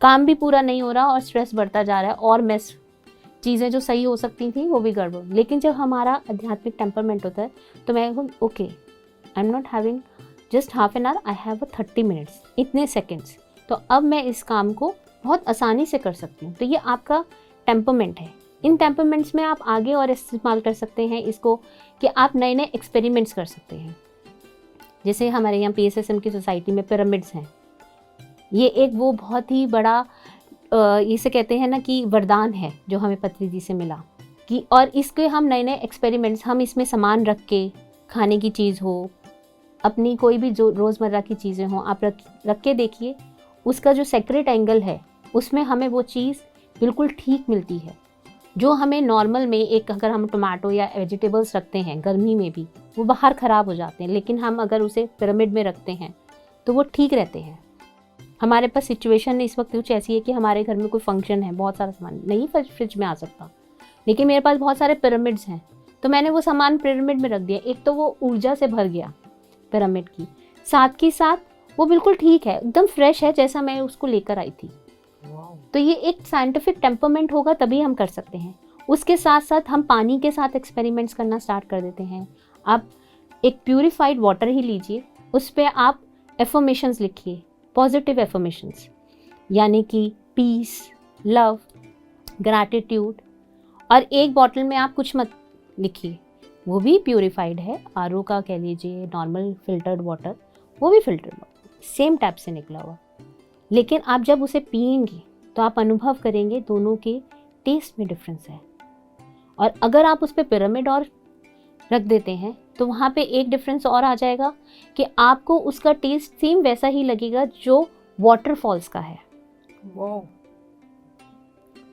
काम भी पूरा नहीं हो रहा और स्ट्रेस बढ़ता जा रहा है, और मेस चीज़ें जो सही हो सकती थी वो भी गड़बड़। लेकिन जब हमारा आध्यात्मिक टेम्परमेंट होता है तो मैं okay, I am not having just half an hour, I have 30 minutes, इतने सेकेंड्स, तो अब मैं इस काम को बहुत आसानी से कर सकती हूँ। तो ये आपका टेम्परमेंट है। इन टेम्परमेंट्स में आप आगे और इस्तेमाल कर सकते हैं इसको कि आप नए नए एक्सपेरिमेंट्स कर सकते हैं। जैसे हमारे यहाँ PSSM की सोसाइटी में पिरामिड्स हैं, ये एक वो बहुत ही बड़ा इसे कहते हैं ना कि वरदान है जो हमें पत्री जी से मिला कि, और इसके हम नए नए एक्सपेरिमेंट्स, हम इसमें सामान रख के, खाने की चीज़ हो, अपनी कोई भी जो रोज़मर्रा की चीज़ें हों, आप रख के देखिए, उसका जो सेक्रेट एंगल है उसमें हमें वो चीज़ बिल्कुल ठीक मिलती है। जो हमें नॉर्मल में एक, अगर हम टमाटो या वेजिटेबल्स रखते हैं गर्मी में भी, वो बाहर ख़राब हो जाते हैं, लेकिन हम अगर उसे पिरामिड में रखते हैं तो वो ठीक रहते हैं। हमारे पास सिचुएशन इस वक्त कुछ ऐसी है कि हमारे घर में कोई फंक्शन है, बहुत सारा सामान नहीं फ्रिज में आ सकता, लेकिन मेरे पास बहुत सारे पिरामिड्स हैं, तो मैंने वो सामान पिरामिड में रख दिया। एक तो वो ऊर्जा से भर गया पिरामिड की, साथ ही साथ वो बिल्कुल ठीक है, एकदम फ्रेश है जैसा मैं उसको लेकर आई थी। तो ये एक साइंटिफिक टेम्परमेंट होगा तभी हम कर सकते हैं। उसके साथ साथ हम पानी के साथ एक्सपेरिमेंट्स करना स्टार्ट कर देते हैं। आप एक प्यूरिफाइड वाटर ही लीजिए, उस पर आप एफर्मेशंस लिखिए, पॉजिटिव एफर्मेशंस, यानी कि पीस, लव, ग्रैटिट्यूड, और एक बॉटल में आप कुछ मत लिखिए, वो भी प्यूरिफाइड है, RO का कह लीजिए, नॉर्मल फिल्टर्ड वाटर, वो भी फिल्टर्ड वाटर, सेम टैप से निकला हुआ। लेकिन आप जब उसे पिएंगे तो आप अनुभव करेंगे दोनों के टेस्ट में डिफरेंस है। और अगर आप उस पर पिरामिड और रख देते हैं तो वहाँ पे एक डिफरेंस और आ जाएगा कि आपको उसका टेस्ट सेम वैसा ही लगेगा जो वाटरफॉल्स का है। वाओ।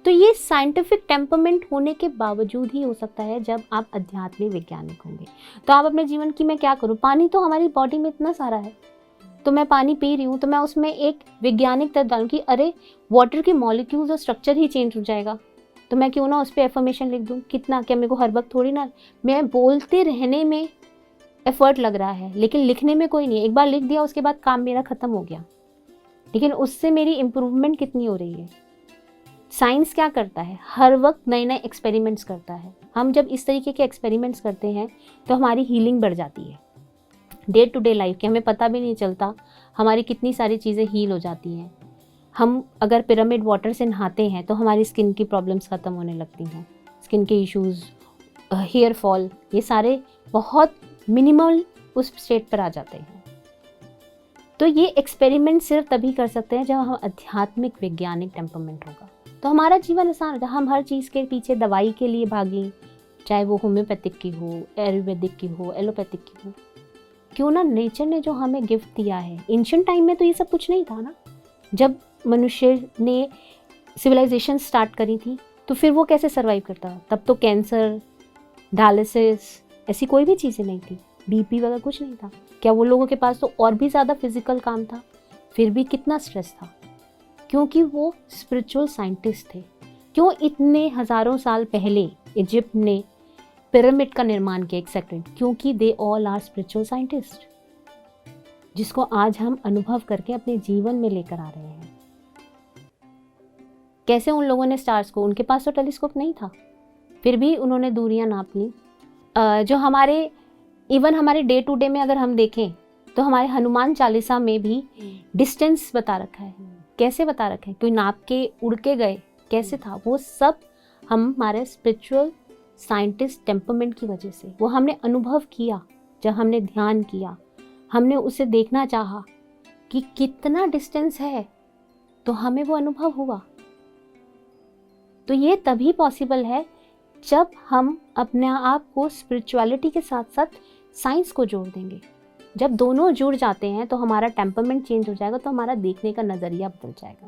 तो ये साइंटिफिक टेम्परमेंट होने के बावजूद ही हो सकता है जब आप आध्यात्मिक वैज्ञानिक होंगे। तो आप अपने जीवन की, मैं क्या करूँ, पानी तो हमारी बॉडी में इतना सारा है, तो मैं पानी पी रही हूँ, तो मैं उसमें एक वैज्ञानिक तत्व डालूँ कि अरे वाटर के मॉलिक्यूल्स और स्ट्रक्चर ही चेंज हो जाएगा, तो मैं क्यों ना उस पर एफर्मेशन लिख दूँ। कितना, क्या मेरे को हर वक्त थोड़ी ना, मैं बोलते रहने में एफर्ट लग रहा है लेकिन लिखने में कोई नहीं। एक बार लिख दिया उसके बाद काम मेरा ख़त्म हो गया, लेकिन उससे मेरी इम्प्रूवमेंट कितनी हो रही है। साइंस क्या करता है, हर वक्त नए नए एक्सपेरिमेंट्स करता है। हम जब इस तरीके के एक्सपेरिमेंट्स करते हैं तो हमारी हीलिंग बढ़ जाती है। डे टू डे लाइफ के हमें पता भी नहीं चलता हमारी कितनी सारी चीज़ें हील हो जाती हैं। हम अगर पिरामिड वाटर से नहाते हैं तो हमारी स्किन की प्रॉब्लम्स ख़त्म होने लगती हैं, स्किन के इश्यूज़, हेयर फॉल, ये सारे बहुत मिनिमल उस स्टेट पर आ जाते हैं। तो ये एक्सपेरिमेंट सिर्फ तभी कर सकते हैं जब हम आध्यात्मिक वैज्ञानिक टेम्परमेंट होगा, तो हमारा जीवन आसान होता है। हम हर चीज़ के पीछे दवाई के लिए भागें, चाहे वो होम्योपैथिक की हो, आयुर्वेदिक की हो, एलोपैथिक की हो, क्यों ना नेचर ने जो हमें गिफ्ट दिया है। एंशिएंट टाइम में तो ये सब कुछ नहीं था ना। जब मनुष्य ने सिविलाइजेशन स्टार्ट करी थी, तो फिर वो कैसे सर्वाइव करता? तब तो कैंसर, डायलिसिस, ऐसी कोई भी चीज़ें नहीं थी, बीपी वगैरह कुछ नहीं था। क्या वो लोगों के पास तो और भी ज़्यादा फिजिकल काम था, फिर भी कितना स्ट्रेस था? क्योंकि वो स्पिरिचुअल साइंटिस्ट थे। क्यों इतने हज़ारों साल पहले इजिप्ट ने पिरामिड का निर्माण किया? एक सेकंड, क्योंकि they all are spiritual scientist, जिसको आज हम अनुभव करके अपने जीवन में लेकर आ रहे हैं। कैसे उन लोगों ने स्टार्स को, उनके पास तो टेलीस्कोप नहीं था, फिर भी उन्होंने दूरियां नाप ली। जो हमारे इवन हमारे डे टू डे में अगर हम देखें तो हमारे हनुमान चालीसा में भी डिस्टेंस बता रखा है। कैसे बता रखा है? कोई नाप के उड़ के गए, कैसे था? वो सब हमारे स्पिरिचुअल साइंटिस्ट टेम्परमेंट की वजह से, वो हमने अनुभव किया। जब हमने ध्यान किया, हमने उसे देखना चाहा कि कितना डिस्टेंस है, तो हमें वो अनुभव हुआ। तो ये तभी पॉसिबल है जब हम अपने आप को स्पिरिचुअलिटी के साथ साथ साइंस को जोड़ देंगे। जब दोनों जुड़ जाते हैं तो हमारा टेम्परमेंट चेंज हो जाएगा, तो हमारा देखने का नज़रिया बदल जाएगा,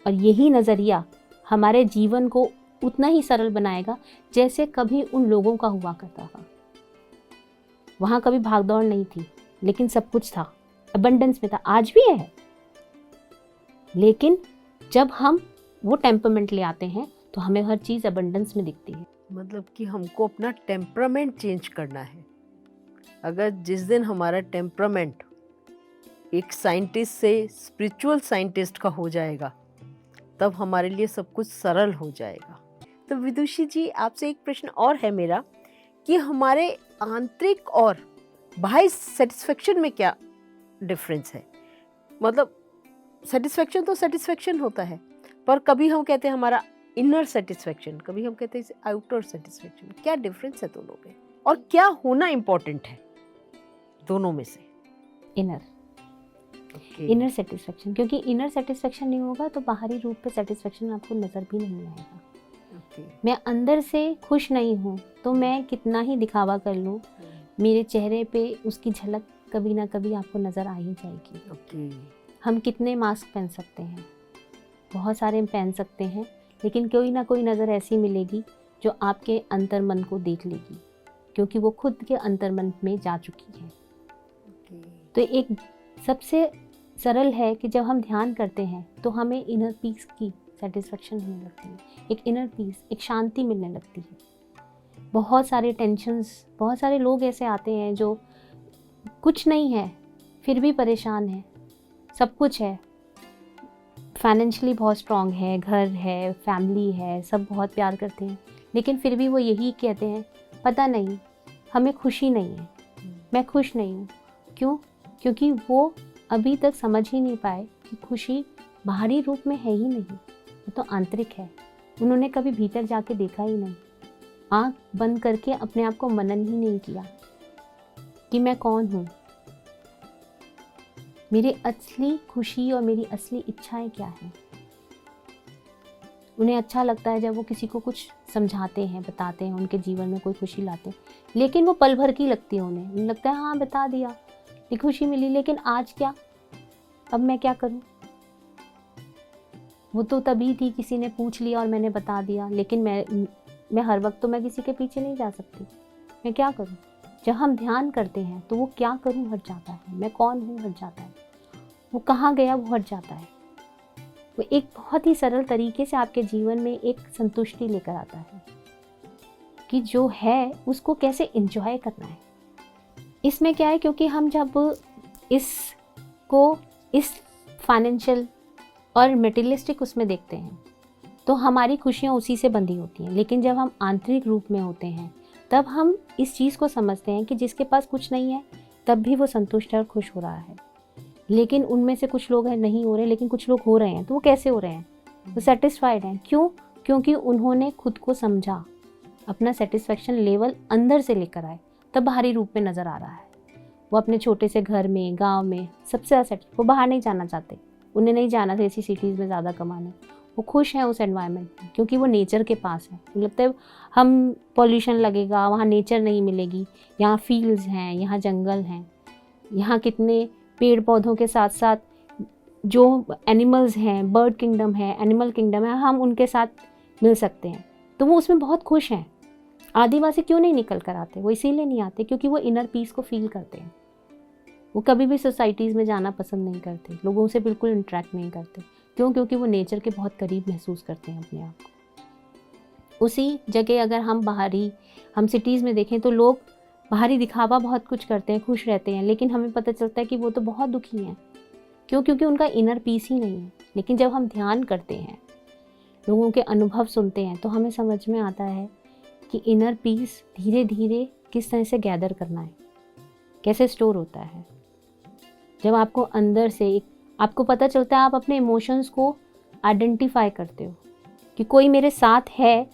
और यही नज़रिया हमारे जीवन को उतना ही सरल बनाएगा जैसे कभी उन लोगों का हुआ करता था। वहाँ कभी भागदौड़ नहीं थी, लेकिन सब कुछ था, अबंडेंस में था, आज भी है। लेकिन जब हम वो टेम्परमेंट ले आते हैं तो हमें हर चीज़ अबंडेंस में दिखती है। मतलब कि हमको अपना टेम्परामेंट चेंज करना है। अगर जिस दिन हमारा टेम्परामेंट एक साइंटिस्ट से स्पिरिचुअल साइंटिस्ट का हो जाएगा, तब हमारे लिए सब कुछ सरल हो जाएगा। तो विदुषी जी, आपसे एक प्रश्न और है मेरा कि हमारे आंतरिक और बाह्य सेटिस्फेक्शन में क्या डिफरेंस है? मतलब सेटिस्फेक्शन तो सेटिस्फेक्शन होता है, पर कभी हम कहते हैं हमारा इनर सेटिस्फेक्शन, कभी हम कहते हैं आउटर सेटिस्फेक्शन। क्या डिफरेंस है दोनों में, और क्या होना इम्पोर्टेंट है दोनों में से? इनर सेटिस्फेक्शन, क्योंकि इनर सेटिस्फेक्शन नहीं होगा तो बाहरी रूप पे सेटिस्फेक्शन आपको नज़र भी नहीं आएगा। मैं अंदर से खुश नहीं हूँ तो मैं कितना ही दिखावा कर लूँ, मेरे चेहरे पे उसकी झलक कभी ना कभी आपको नज़र आ ही जाएगी। हम कितने मास्क पहन सकते हैं? बहुत सारे पहन सकते हैं, लेकिन कोई ना कोई नज़र ऐसी मिलेगी जो आपके अंतर्मन को देख लेगी, क्योंकि वो खुद के अंतर्मन में जा चुकी है। तो एक सबसे सरल है कि जब हम ध्यान करते हैं तो हमें इनर पीस की सेटिस्फेक्शन होने लगती है, एक इनर पीस, एक शांति मिलने लगती है। बहुत सारे टेंशन्स, बहुत सारे लोग ऐसे आते हैं जो कुछ नहीं है फिर भी परेशान है, सब कुछ है, फाइनेंशियली बहुत स्ट्रांग है, घर है, फैमिली है, सब बहुत प्यार करते हैं, लेकिन फिर भी वो यही कहते हैं, पता नहीं हमें खुशी नहीं है, मैं खुश नहीं हूँ। क्यों? क्योंकि वो अभी तक समझ ही नहीं पाए कि खुशी बाहरी रूप में है ही नहीं, वो तो आंतरिक है। उन्होंने कभी भीतर जाके देखा ही नहीं, आँख बंद करके अपने आप को मनन ही नहीं किया कि मैं कौन हूँ, मेरी असली खुशी और मेरी असली इच्छाएं क्या हैं। उन्हें अच्छा लगता है जब वो किसी को कुछ समझाते हैं, बताते हैं, उनके जीवन में कोई खुशी लाते हैं, लेकिन वो पल भर की लगती है उन्हें लगता है हाँ बता दिया, ये खुशी मिली, लेकिन आज क्या, अब मैं क्या करूं? वो तो तभी थी, किसी ने पूछ लिया और मैंने बता दिया, लेकिन मैं हर वक्त तो मैं किसी के पीछे नहीं जा सकती, मैं क्या करूं? जब हम ध्यान करते हैं तो वो क्या करूं हट जाता है, मैं कौन हूं हट जाता है, वो कहाँ गया वो हट जाता है। वो एक बहुत ही सरल तरीके से आपके जीवन में एक संतुष्टि लेकर आता है कि जो है उसको कैसे एंजॉय करना है। इसमें क्या है, क्योंकि हम जब इस फाइनेंशियल और मटेरियलिस्टिक उसमें देखते हैं तो हमारी खुशियाँ उसी से बंधी होती हैं, लेकिन जब हम आंतरिक रूप में होते हैं तब हम इस चीज़ को समझते हैं कि जिसके पास कुछ नहीं है तब भी वो संतुष्ट है और खुश हो रहा है। लेकिन उनमें से कुछ लोग हैं नहीं हो रहे, लेकिन कुछ लोग हो रहे हैं, तो वो कैसे हो रहे हैं? वो सेटिस्फाइड हैं। क्यों? क्योंकि उन्होंने खुद को समझा, अपना सेटिस्फेक्शन लेवल अंदर से लेकर आए, तब बाहरी रूप में नज़र आ रहा है। वो अपने छोटे से घर में, गांव में सबसे ज़्यादा वो बाहर नहीं जाना चाहते, उन्हें नहीं जाना था ऐसी सिटीज़ में ज़्यादा कमाने, वो खुश हैं उस एनवायरनमेंट में क्योंकि वो नेचर के पास है। लगता है हम पॉल्यूशन लगेगा, वहाँ नेचर नहीं मिलेगी, यहाँ फील्ड्स हैं, यहाँ जंगल हैं, यहाँ कितने पेड़ पौधों के साथ साथ जो एनिमल्स हैं, बर्ड किंगडम है, एनिमल किंगडम है, हम उनके साथ मिल सकते हैं, तो वो उसमें बहुत खुश हैं। आदिवासी क्यों नहीं निकल कर आते? वो इसीलिए नहीं आते क्योंकि वो इनर पीस को फील करते हैं। वो कभी भी सोसाइटीज़ में जाना पसंद नहीं करते, लोगों से बिल्कुल इंटरेक्ट नहीं करते। क्यों? क्योंकि वो नेचर के बहुत करीब महसूस करते हैं अपने आप को। उसी जगह अगर हम सिटीज़ में देखें तो लोग बाहरी दिखावा बहुत कुछ करते हैं, खुश रहते हैं, लेकिन हमें पता चलता है कि वो तो बहुत दुखी हैं। क्यों? क्योंकि उनका इनर पीस ही नहीं है। लेकिन जब हम ध्यान करते हैं, लोगों के अनुभव सुनते हैं, तो हमें समझ में आता है कि इनर पीस धीरे धीरे किस तरह से गैदर करना है, कैसे स्टोर होता है। जब आपको अंदर से आपको पता चलता है, आप अपने इमोशंस को आइडेंटिफाई करते हो कि कोई मेरे साथ है,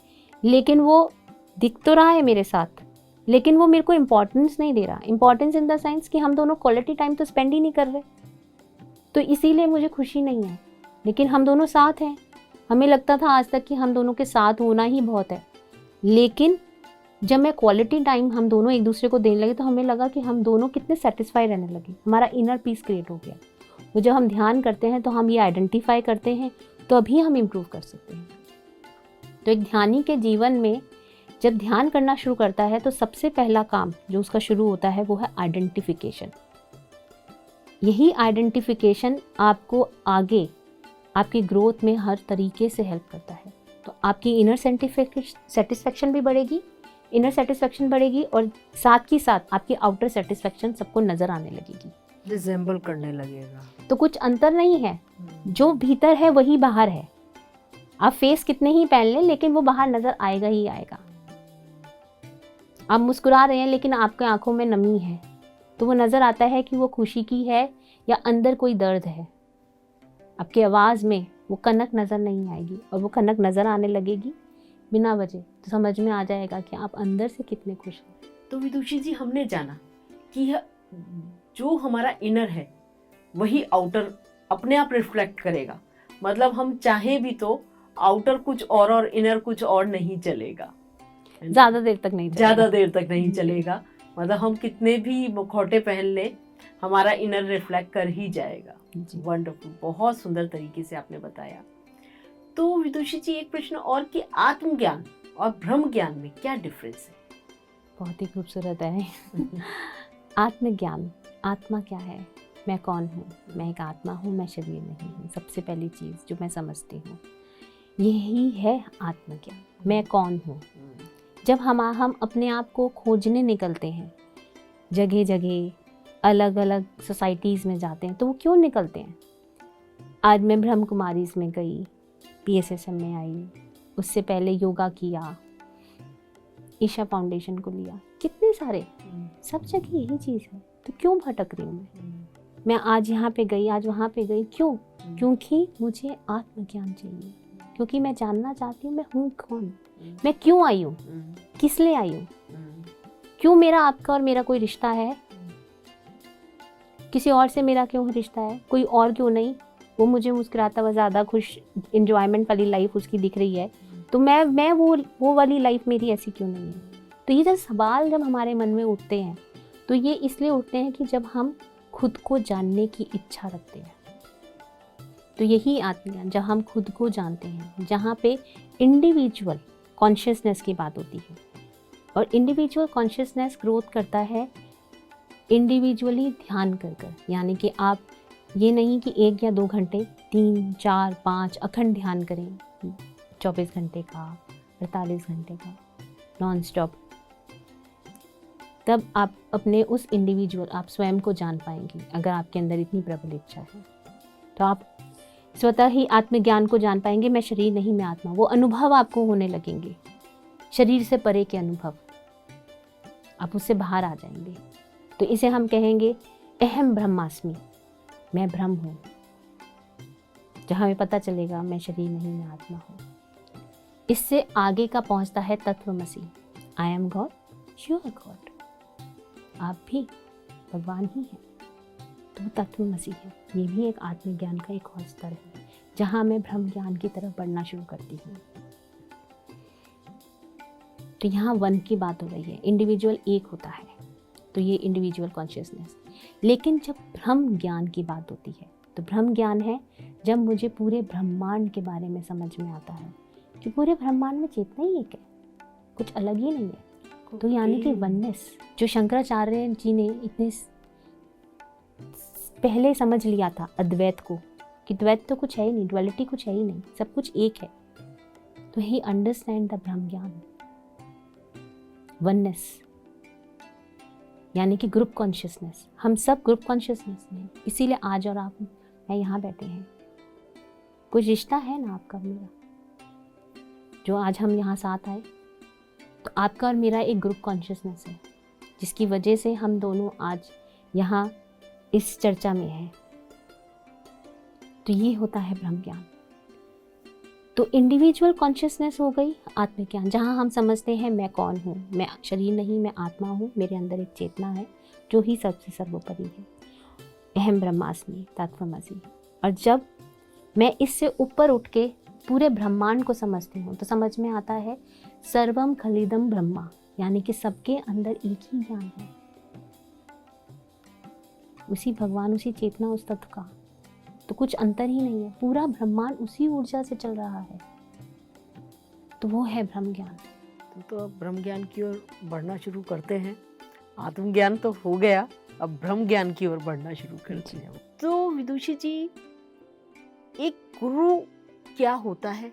लेकिन वो दिख तो रहा है मेरे साथ, लेकिन वो मेरे को इम्पोर्टेंस नहीं दे रहा। इम्पोर्टेंस इन द सेंस कि हम दोनों क्वालिटी टाइम तो स्पेंड ही नहीं कर रहे, तो इसीलिए मुझे खुशी नहीं है। लेकिन हम दोनों साथ हैं। हमें लगता था आज तक कि हम दोनों के साथ होना ही बहुत है, लेकिन जब मैं क्वालिटी टाइम हम दोनों एक दूसरे को देने लगे तो हमें लगा कि हम दोनों कितने सेटिस्फाई रहने लगे, हमारा इनर पीस क्रिएट हो गया। वो जब हम ध्यान करते हैं तो हम ये आइडेंटिफाई करते हैं, तो अभी हम इम्प्रूव कर सकते हैं। तो एक ध्यानी के जीवन में जब ध्यान करना शुरू करता है तो सबसे पहला काम जो उसका शुरू होता है वो है आइडेंटिफिकेशन। यही आइडेंटिफिकेशन आपको आगे आपकी ग्रोथ में हर तरीके से हेल्प करता है। तो आपकी इनर सेटिस्फेक्शन भी बढ़ेगी, इनर सेटिस्फेक्शन बढ़ेगी और साथ ही साथ आपकी आउटर सेटिस्फेक्शन सबको नज़र आने लगेगी, रिजेंबल करने लगेगा। तो कुछ अंतर नहीं है, जो भीतर है वही बाहर है। आप फेस कितने ही पहन लें, लेकिन वो बाहर नज़र आएगा ही आएगा। आप मुस्कुरा रहे हैं लेकिन आपके आंखों में नमी है, तो वो नज़र आता है कि वो खुशी की है या अंदर कोई दर्द है। आपकी आवाज़ में वो कनक नज़र नहीं आएगी, और वो कनक नज़र आने लगेगी बिना वजह, तो समझ में आ जाएगा कि आप अंदर से कितने खुश हैं। तो विदुषी जी, हमने जाना कि जो हमारा इनर है वही आउटर अपने आप रिफ्लेक्ट करेगा। मतलब हम चाहे भी तो आउटर कुछ और इनर कुछ और नहीं चलेगा, ज़्यादा देर तक नहीं चलेगा। मतलब हम कितने भी मुखौटे पहन ले, हमारा इनर रिफ्लेक्ट कर ही जाएगा। वंडरफुल, बहुत सुंदर तरीके से आपने बताया। तो विदुषी जी, एक प्रश्न और कि आत्मज्ञान और ब्रह्म ज्ञान में क्या डिफरेंस है? बहुत ही खूबसूरत है। आत्मज्ञान, आत्मा क्या है, मैं कौन हूँ? मैं एक आत्मा हूँ, मैं शरीर नहीं हूँ। सबसे पहली चीज़ जो मैं समझती हूँ यही है आत्मज्ञान, मैं कौन हूँ। जब हम अपने आप को खोजने निकलते हैं, जगह जगह अलग अलग सोसाइटीज़ में जाते हैं, तो वो क्यों निकलते हैं? आज मैं ब्रह्म कुमारीज में गई, PSSM में आई, उससे पहले योगा किया, ईशा फाउंडेशन को लिया, कितने सारे, सब जगह यही चीज़ है। तो क्यों भटक रही हूँ मैं आज यहाँ पे गई, आज वहाँ पे गई, क्यों? क्योंकि मुझे आत्मज्ञान चाहिए, क्योंकि मैं जानना चाहती हूँ मैं हूँ कौन, मैं क्यों आई हूँ, किस लिए आई हूँ, क्यों मेरा आपका और मेरा कोई रिश्ता है, किसी और से मेरा क्यों रिश्ता है, कोई और क्यों नहीं। वो मुझे मुस्कुराता हुआ ज़्यादा खुश, इंजॉयमेंट वाली लाइफ उसकी दिख रही है, तो मैं वो वाली लाइफ मेरी ऐसी क्यों नहीं है। तो ये जब सवाल जब हमारे मन में उठते हैं, तो ये इसलिए उठते हैं कि जब हम खुद को जानने की इच्छा रखते हैं। तो यही आत्मज्ञान, जब हम खुद को जानते हैं, जहाँ पे इंडिविजुअल कॉन्शियसनेस की बात होती है। और इंडिविजुअल कॉन्शियसनेस ग्रोथ करता है इंडिविजुअली ध्यान कर कर, यानी कि आप ये नहीं कि 1 या 2 घंटे, 3, 4, 5 अखंड ध्यान करें, 24 घंटे का, 48 घंटे का, नॉन स्टॉप। तब आप अपने उस इंडिविजुअल, आप स्वयं को जान पाएंगी। अगर आपके अंदर इतनी प्रबल इच्छा है तो आप स्वतः ही आत्मज्ञान को जान पाएंगे। मैं शरीर नहीं, मैं आत्मा। वो अनुभव आपको होने लगेंगे, शरीर से परे के अनुभव, आप उससे बाहर आ जाएंगे। तो इसे हम कहेंगे अहम ब्रह्मास्मि, मैं ब्रह्म हूँ। जहाँ हमें पता चलेगा मैं शरीर नहीं, मैं आत्मा हूँ। इससे आगे का पहुँचता है तत्वमसि, I am God, you are God. आप भी भगवान ही हैं, तो तत्वमसि है। ये भी एक आत्मज्ञान का एक और स्तर है, जहाँ मैं ब्रह्म ज्ञान की तरफ बढ़ना शुरू करती हूँ। तो यहाँ 1 की बात हो रही है, इंडिविजुअल एक होता है, तो ये इंडिविजुअल कॉन्शियसनेस। लेकिन जब ब्रह्म ज्ञान की बात होती है तो ब्रह्म ज्ञान है जब मुझे पूरे ब्रह्मांड के बारे में समझ में आता है कि पूरे ब्रह्मांड में चेतना ही एक है, कुछ अलग ही नहीं है। तो यानी कि वननेस, जो शंकराचार्य जी ने इतने पहले समझ लिया था अद्वैत को, कि द्वैत तो कुछ है ही नहीं, ड्युअलिटी कुछ है ही नहीं, सब कुछ एक है। तो ही अंडरस्टैंड द ब्रह्म ज्ञान, वननेस, यानी कि ग्रुप कॉन्शियसनेस। हम सब ग्रुप कॉन्शियसनेस में, इसीलिए आज और आप मैं यहाँ बैठे हैं। कोई रिश्ता है ना आपका मेरा, जो आज हम यहाँ साथ आए, तो आपका और मेरा एक ग्रुप कॉन्शियसनेस है, जिसकी वजह से हम दोनों आज यहाँ इस चर्चा में हैं। तो ये होता है ब्रह्म ज्ञान। तो इंडिविजुअल कॉन्शियसनेस हो गई आत्मज्ञान, जहाँ हम समझते हैं मैं कौन हूँ, मैं शरीर नहीं, मैं आत्मा हूँ, मेरे अंदर एक चेतना है जो ही सबसे सर्वोपरि है, अहम ब्रह्मास्मि तत्त्वमसि। और जब मैं इससे ऊपर उठ के पूरे ब्रह्मांड को समझती हूँ तो समझ में आता है सर्वम खलिदम ब्रह्मा, यानी कि सबके अंदर एक ही ज्ञान है, उसी भगवान, उसी चेतना, उस तत्व का। तो कुछ अंतर ही नहीं है, पूरा ब्रह्मांड उसी ऊर्जा से चल रहा है। तो वो है ब्रह्म ज्ञान। तो अब ब्रह्म ज्ञान की ओर बढ़ना शुरू करते हैं। आत्मज्ञान तो हो गया, अब ब्रह्म ज्ञान की ओर बढ़ना शुरू करते हैं। तो विदुषी जी, एक गुरु क्या होता है,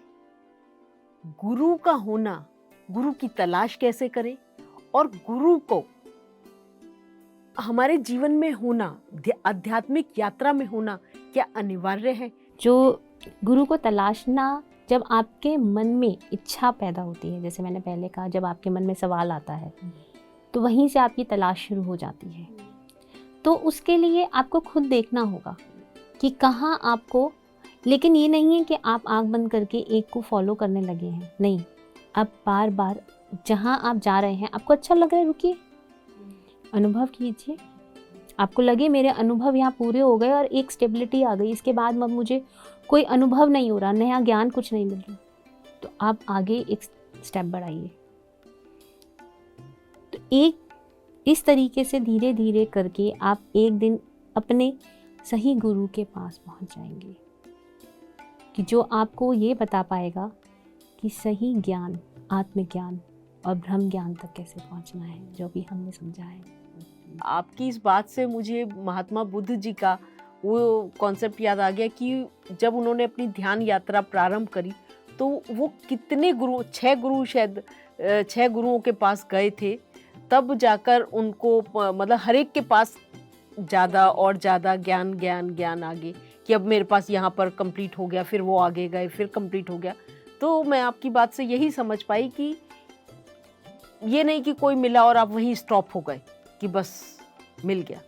गुरु का होना, गुरु की तलाश कैसे करें, और गुरु को हमारे जीवन में होना, आध्यात्मिक यात्रा में होना क्या अनिवार्य है? जो गुरु को तलाशना, जब आपके मन में इच्छा पैदा होती है, जैसे मैंने पहले कहा, जब आपके मन में सवाल आता है तो वहीं से आपकी तलाश शुरू हो जाती है। तो उसके लिए आपको खुद देखना होगा कि कहाँ आपको, लेकिन ये नहीं है कि आप आँख बंद करके एक को फॉलो करने लगे हैं, नहीं, आप बार बार जहाँ आप जा रहे हैं, आपको अच्छा लग रहा है, रुकिए, अनुभव कीजिए। आपको लगे मेरे अनुभव यहाँ पूरे हो गए और एक स्टेबिलिटी आ गई, इसके बाद अब मुझे कोई अनुभव नहीं हो रहा, नया ज्ञान कुछ नहीं मिल रहा, तो आप आगे एक स्टेप बढ़ाइए। तो एक इस तरीके से धीरे धीरे करके आप एक दिन अपने सही गुरु के पास पहुँच जाएंगे, कि जो आपको ये बता पाएगा कि सही ज्ञान, आत्मज्ञान और ब्रह्म ज्ञान तक कैसे पहुँचना है, जो भी हमने समझा है। आपकी इस बात से मुझे महात्मा बुद्ध जी का वो कॉन्सेप्ट याद आ गया कि जब उन्होंने अपनी ध्यान यात्रा प्रारंभ करी तो वो कितने गुरु, 6 गुरु शायद, 6 गुरुओं के पास गए थे, तब जाकर उनको मतलब हर एक के पास ज़्यादा और ज़्यादा ज्ञान ज्ञान ज्ञान आगे, कि अब मेरे पास यहाँ पर कंप्लीट हो गया, फिर वो आगे गए, फिर कंप्लीट हो गया। तो मैं आपकी बात से यही समझ पाई कि ये नहीं कि कोई मिला और आप वहीं स्टॉप हो गए कि बस मिल गया।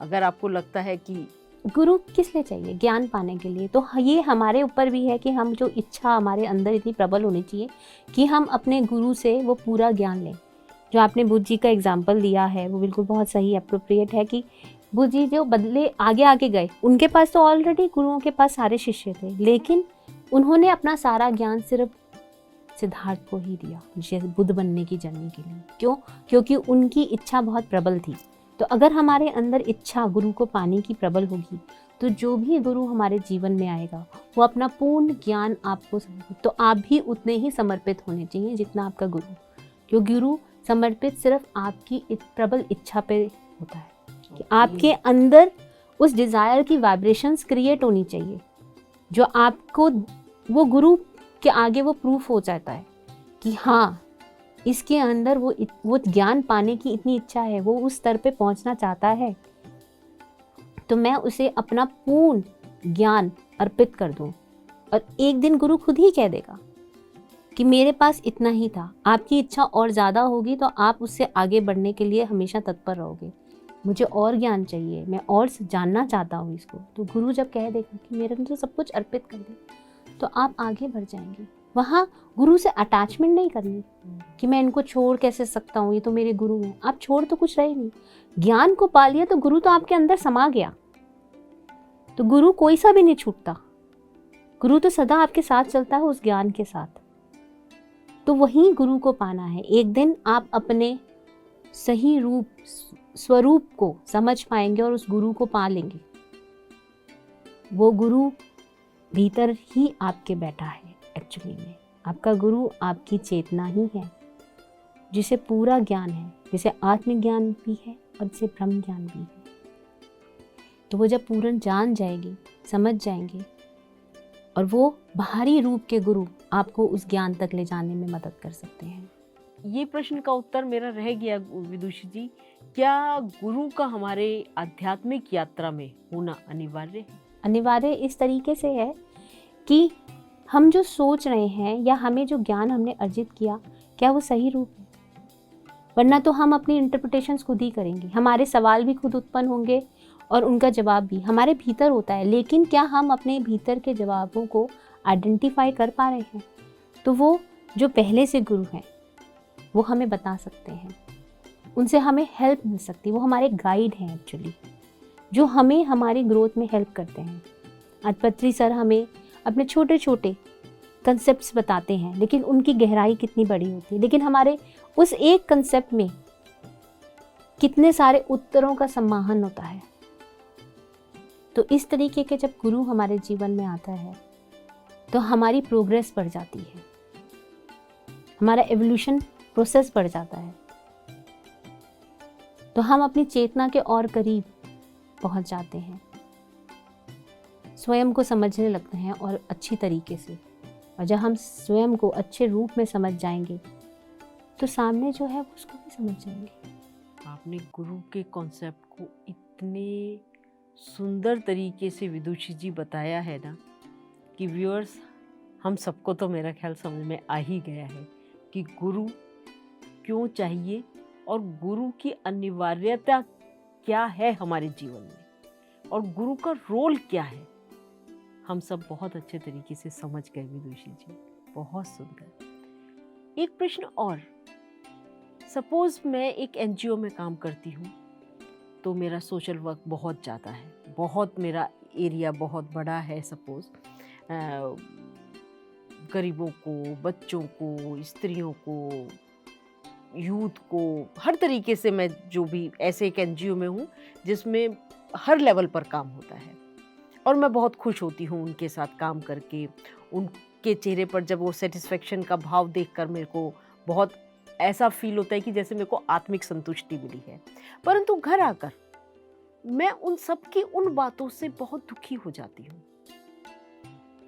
अगर आपको लगता है कि गुरु किस लिए चाहिए, ज्ञान पाने के लिए, तो ये हमारे ऊपर भी है कि हम, जो इच्छा हमारे अंदर इतनी प्रबल होनी चाहिए कि हम अपने गुरु से वो पूरा ज्ञान लें। जो आपने बुद्ध जी का एग्जाम्पल दिया है वो बिल्कुल बहुत सही अप्रोप्रिएट है, कि बुद्ध जी जो बदले आगे आगे गए, उनके पास तो ऑलरेडी गुरुओं के पास सारे शिष्य थे, लेकिन उन्होंने अपना सारा ज्ञान सिर्फ सिद्धार्थ को ही दिया, जैसे बुद्ध बनने की जर्नी के लिए। क्यों? क्योंकि उनकी इच्छा बहुत प्रबल थी। तो अगर हमारे अंदर इच्छा गुरु को पाने की प्रबल होगी, तो जो भी गुरु हमारे जीवन में आएगा वो अपना पूर्ण ज्ञान आपको, तो आप भी उतने ही समर्पित होने चाहिए जितना आपका गुरु। क्यों? गुरु समर्पित सिर्फ आपकी प्रबल इच्छा पे होता है, कि आपके अंदर उस डिज़ायर की वाइब्रेशंस क्रिएट होनी चाहिए, जो आपको वो गुरु के आगे वो प्रूफ हो जाता है कि हाँ, इसके अंदर वो ज्ञान पाने की इतनी इच्छा है, वो उस स्तर पे पहुंचना चाहता है, तो मैं उसे अपना पूर्ण ज्ञान अर्पित कर दूं। और एक दिन गुरु खुद ही कह देगा कि मेरे पास इतना ही था, आपकी इच्छा और ज़्यादा होगी तो आप उससे आगे बढ़ने के लिए हमेशा तत्पर रहोगे, मुझे और ज्ञान चाहिए, मैं और जानना चाहता हूँ इसको। तो गुरु जब कह देगा कि मेरे अंदर सब कुछ अर्पित कर दे, तो आप आगे बढ़ जाएंगे। वहाँ गुरु से अटैचमेंट नहीं करनी कि मैं इनको छोड़ कैसे सकता हूँ, ये तो मेरे गुरु हैं। आप छोड़ तो कुछ रहे नहीं, ज्ञान को पा लिया तो गुरु तो आपके अंदर समा गया। तो गुरु कोई सा भी नहीं छूटता, गुरु तो सदा आपके साथ चलता है उस ज्ञान के साथ। तो वही गुरु को पाना है। एक दिन आप अपने सही रूप स्वरूप को समझ पाएंगे और उस गुरु को पा लेंगे। वो गुरु भीतर ही आपके बैठा है। एक्चुअली में आपका गुरु आपकी चेतना ही है, जिसे पूरा ज्ञान है, जिसे आत्मज्ञान भी है और जिसे ब्रह्म ज्ञान भी है। तो वो जब पूर्ण जान जाएगी, समझ जाएंगे, और वो बाहरी रूप के गुरु आपको उस ज्ञान तक ले जाने में मदद कर सकते हैं। ये प्रश्न का उत्तर मेरा रह गया विदुषी जी, क्या गुरु का हमारे आध्यात्मिक यात्रा में होना अनिवार्य है? अनिवार्य इस तरीके से है कि हम जो सोच रहे हैं या हमें जो ज्ञान हमने अर्जित किया, क्या वो सही रूप है? वरना तो हम अपनी इंटरप्रिटेशंस खुद ही करेंगे, हमारे सवाल भी खुद उत्पन्न होंगे और उनका जवाब भी हमारे भीतर होता है। लेकिन क्या हम अपने भीतर के जवाबों को आइडेंटिफाई कर पा रहे हैं? तो वो जो पहले से गुरु हैं वो हमें बता सकते हैं, उनसे हमें हेल्प मिल सकती है। वो हमारे गाइड हैं एक्चुअली, जो हमें हमारी ग्रोथ में हेल्प करते हैं। अत्पत्री सर हमें अपने छोटे छोटे कंसेप्ट्स बताते हैं, लेकिन उनकी गहराई कितनी बड़ी होती है, लेकिन हमारे उस एक कंसेप्ट में कितने सारे उत्तरों का सम्माहन होता है। तो इस तरीके के जब गुरु हमारे जीवन में आता है तो हमारी प्रोग्रेस बढ़ जाती है, हमारा एवोल्यूशन प्रोसेस बढ़ जाता है, तो हम अपनी चेतना के और करीब पहुंच जाते हैं, स्वयं को समझने लगते हैं और अच्छी तरीके से। और जब हम स्वयं को अच्छे रूप में समझ जाएंगे तो सामने जो है उसको भी समझ जाएंगे। आपने गुरु के कॉन्सेप्ट को इतने सुंदर तरीके से विदुषी जी बताया है ना कि व्यूअर्स, हम सबको तो मेरा ख्याल समझ में आ ही गया है कि गुरु क्यों चाहिए और गुरु की अनिवार्यता क्या है हमारे जीवन में और गुरु का रोल क्या है। हम सब बहुत अच्छे तरीके से समझ गए विदुषी जी, बहुत सुंदर। एक प्रश्न और, सपोज मैं एक एनजीओ में काम करती हूँ तो मेरा सोशल वर्क बहुत ज़्यादा है, बहुत मेरा एरिया बहुत बड़ा है। सपोज गरीबों को, बच्चों को, स्त्रियों को, यूथ को, हर तरीके से मैं जो भी ऐसे एक एनजीओ में हूँ जिसमें हर लेवल पर काम होता है और मैं बहुत खुश होती हूँ उनके साथ काम करके। उनके चेहरे पर जब वो सेटिस्फेक्शन का भाव देखकर मेरे को बहुत ऐसा फील होता है कि जैसे मेरे को आत्मिक संतुष्टि मिली है। परंतु घर आकर मैं उन सब की उन बातों से बहुत दुखी हो जाती हूँ।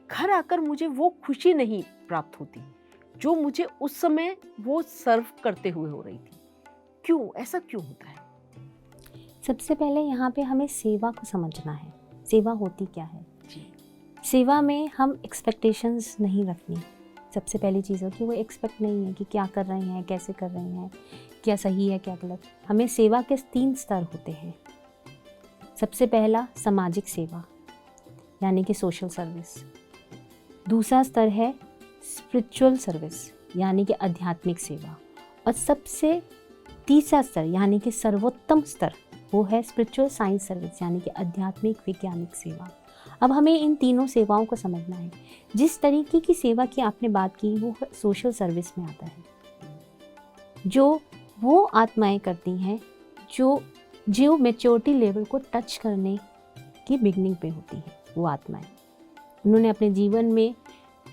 घर आकर मुझे वो खुशी नहीं प्राप्त होती जो मुझे उस समय वो सर्व करते हुए हो रही थी। क्यों, ऐसा क्यों होता है? सबसे पहले यहाँ पे हमें सेवा को समझना है। सेवा होती क्या है जी। सेवा में हम एक्सपेक्टेशंस नहीं रखनी। सबसे पहली चीज़ हो कि वो एक्सपेक्ट नहीं है कि क्या कर रहे हैं, कैसे कर रहे हैं, क्या सही है क्या गलत। हमें सेवा के 3 स्तर होते हैं। सबसे पहला सामाजिक सेवा यानी कि सोशल सर्विस। दूसरा स्तर है स्पिरिचुअल सर्विस यानी कि आध्यात्मिक सेवा। और सबसे तीसरा स्तर यानी कि सर्वोत्तम स्तर वो है स्पिरिचुअल साइंस सर्विस यानी कि आध्यात्मिक वैज्ञानिक सेवा। अब हमें इन तीनों सेवाओं को समझना है। जिस तरीके की सेवा की आपने बात की वो सोशल सर्विस में आता है, जो वो आत्माएं करती हैं जो मैच्योरिटी लेवल को टच करने की बिगनिंग पे होती है। वो आत्माएं, उन्होंने अपने जीवन में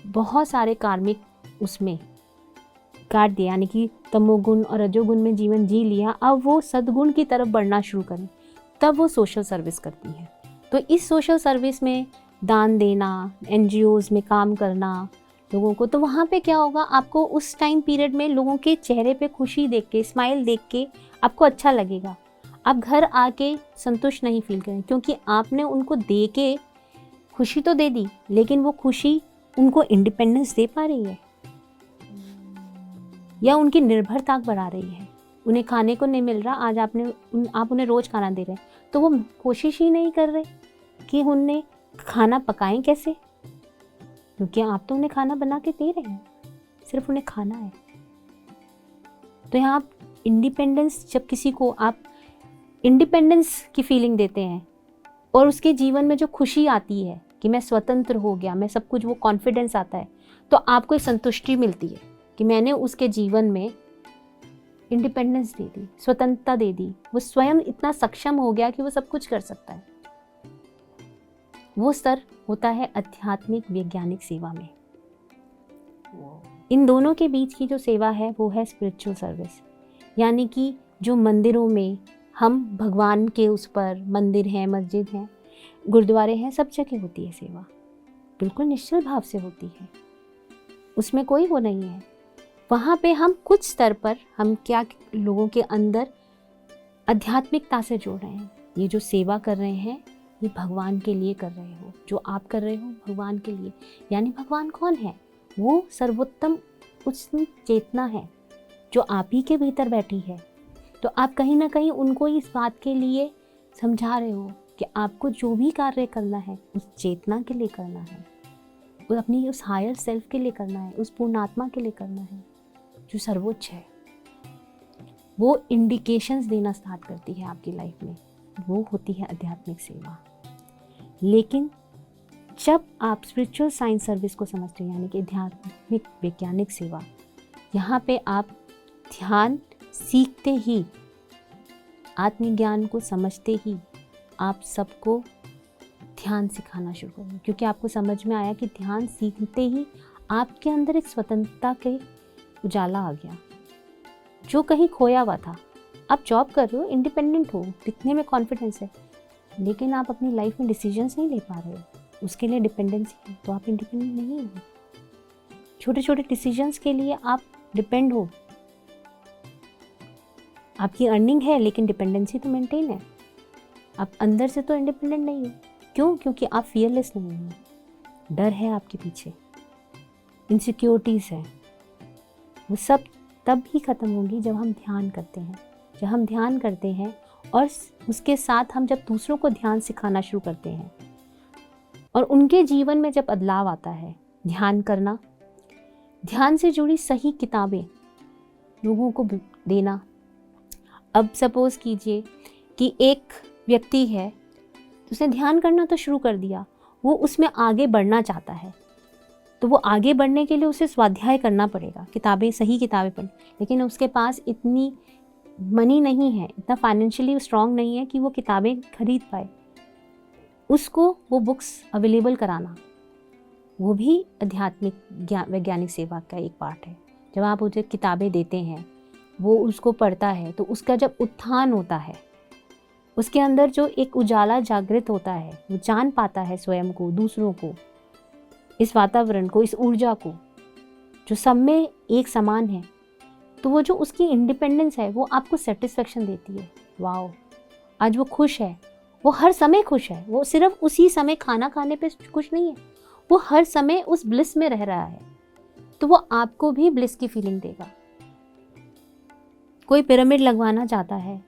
बहुत सारे कार्मिक उसमें काट दिया, यानी कि तमोगुण और रजोगुण में जीवन जी लिया। अब वो सद्गुण की तरफ बढ़ना शुरू करें, तब वो सोशल सर्विस करती हैं। तो इस सोशल सर्विस में दान देना, एनजीओज़ में काम करना लोगों को, तो वहाँ पे क्या होगा, आपको उस टाइम पीरियड में लोगों के चेहरे पे खुशी देख के, स्माइल देख के आपको अच्छा लगेगा। आप घर आके संतुष्ट नहीं फील करें, क्योंकि आपने उनको दे के खुशी तो दे दी, लेकिन वो खुशी उनको इंडिपेंडेंस दे पा रही है या उनकी निर्भरता बढ़ा रही है। उन्हें खाने को नहीं मिल रहा, आज आप उन्हें रोज़ खाना दे रहे हैं, तो वो कोशिश ही नहीं कर रहे कि उन्हें खाना पकाएं कैसे, क्योंकि आप तो उन्हें खाना बना के दे रहे हैं, सिर्फ उन्हें खाना है। तो यहाँ आप इंडिपेंडेंस, जब किसी को आप इंडिपेंडेंस की फीलिंग देते हैं और उसके जीवन में जो खुशी आती है कि मैं स्वतंत्र हो गया, मैं सब कुछ, वो कॉन्फिडेंस आता है, तो आपको एक संतुष्टि मिलती है कि मैंने उसके जीवन में इंडिपेंडेंस दे दी, स्वतंत्रता दे दी। वो स्वयं इतना सक्षम हो गया कि वो सब कुछ कर सकता है। वो स्तर होता है आध्यात्मिक वैज्ञानिक सेवा में। इन दोनों के बीच की जो सेवा है वो है स्पिरिचुअल सर्विस, यानी कि जो मंदिरों में हम भगवान के उस पर, मंदिर हैं, मस्जिद हैं, गुरुद्वारे हैं, सब जगह होती है सेवा, बिल्कुल निश्चल भाव से होती है, उसमें कोई वो नहीं है। वहाँ पे हम कुछ स्तर पर हम क्या लोगों के अंदर आध्यात्मिकता से जोड़ रहे हैं। ये जो सेवा कर रहे हैं ये भगवान के लिए कर रहे हो, जो आप कर रहे हो भगवान के लिए। यानी भगवान कौन है? वो सर्वोत्तम उच्च चेतना है जो आप ही के भीतर बैठी है। तो आप कहीं ना कहीं उनको इस बात के लिए समझा रहे हो कि आपको जो भी कार्य करना है उस चेतना के लिए करना है, वो अपनी उस हायर सेल्फ के लिए करना है, उस पूर्णात्मा के लिए करना है जो सर्वोच्च है। वो इंडिकेशंस देना स्टार्ट करती है आपकी लाइफ में, वो होती है आध्यात्मिक सेवा। लेकिन जब आप स्पिरिचुअल साइंस सर्विस को समझते हो, यानी कि आध्यात्मिक वैज्ञानिक सेवा, यहाँ पे आप ध्यान सीखते ही, आत्मज्ञान को समझते ही आप सबको ध्यान सिखाना शुरू करें, क्योंकि आपको समझ में आया कि ध्यान सीखते ही आपके अंदर एक स्वतंत्रता के उजाला आ गया जो कहीं खोया हुआ था। आप जॉब कर रहे हो, इंडिपेंडेंट हो, दिखने में कॉन्फिडेंस है, लेकिन आप अपनी लाइफ में डिसीजंस नहीं ले पा रहे हो, उसके लिए डिपेंडेंसी है, तो आप इंडिपेंडेंट नहीं हो। छोटे छोटे डिसीजंस के लिए आप डिपेंड हो, आपकी अर्निंग है लेकिन डिपेंडेंसी तो मेंटेन है, आप अंदर से तो इंडिपेंडेंट नहीं हो। क्यों? क्योंकि आप फियरलेस नहीं हो, डर है आपके पीछे, इनसिक्योरिटीज़ है। वो सब तब ही ख़त्म होगी जब हम ध्यान करते हैं। जब हम ध्यान करते हैं और उसके साथ हम जब दूसरों को ध्यान सिखाना शुरू करते हैं और उनके जीवन में जब बदलाव आता है, ध्यान करना, ध्यान से जुड़ी सही किताबें लोगों को देना। अब सपोज़ कीजिए कि एक व्यक्ति है, उसने ध्यान करना तो शुरू कर दिया, वो उसमें आगे बढ़ना चाहता है, तो वो आगे बढ़ने के लिए उसे स्वाध्याय करना पड़ेगा, किताबें, सही किताबें पढ़, लेकिन उसके पास इतनी मनी नहीं है, इतना फाइनेंशियली स्ट्रांग नहीं है कि वो किताबें खरीद पाए। उसको वो बुक्स अवेलेबल कराना, वो भी आध्यात्मिक वैज्ञानिक सेवा का एक पार्ट है। जब आप उसे किताबें देते हैं, वो उसको पढ़ता है, तो उसका जब उत्थान होता है, उसके अंदर जो एक उजाला जागृत होता है, वो जान पाता है स्वयं को, दूसरों को, इस वातावरण को, इस ऊर्जा को जो सब में एक समान है, तो वो जो उसकी इंडिपेंडेंस है वो आपको सेटिस्फेक्शन देती है। वाओ, आज वो खुश है, वो हर समय खुश है, वो सिर्फ उसी समय खाना खाने पे खुश नहीं है, वो हर समय उस ब्लिस में रह रहा है, तो वो आपको भी ब्लिस की फीलिंग देगा। कोई पिरामिड लगवाना चाहता है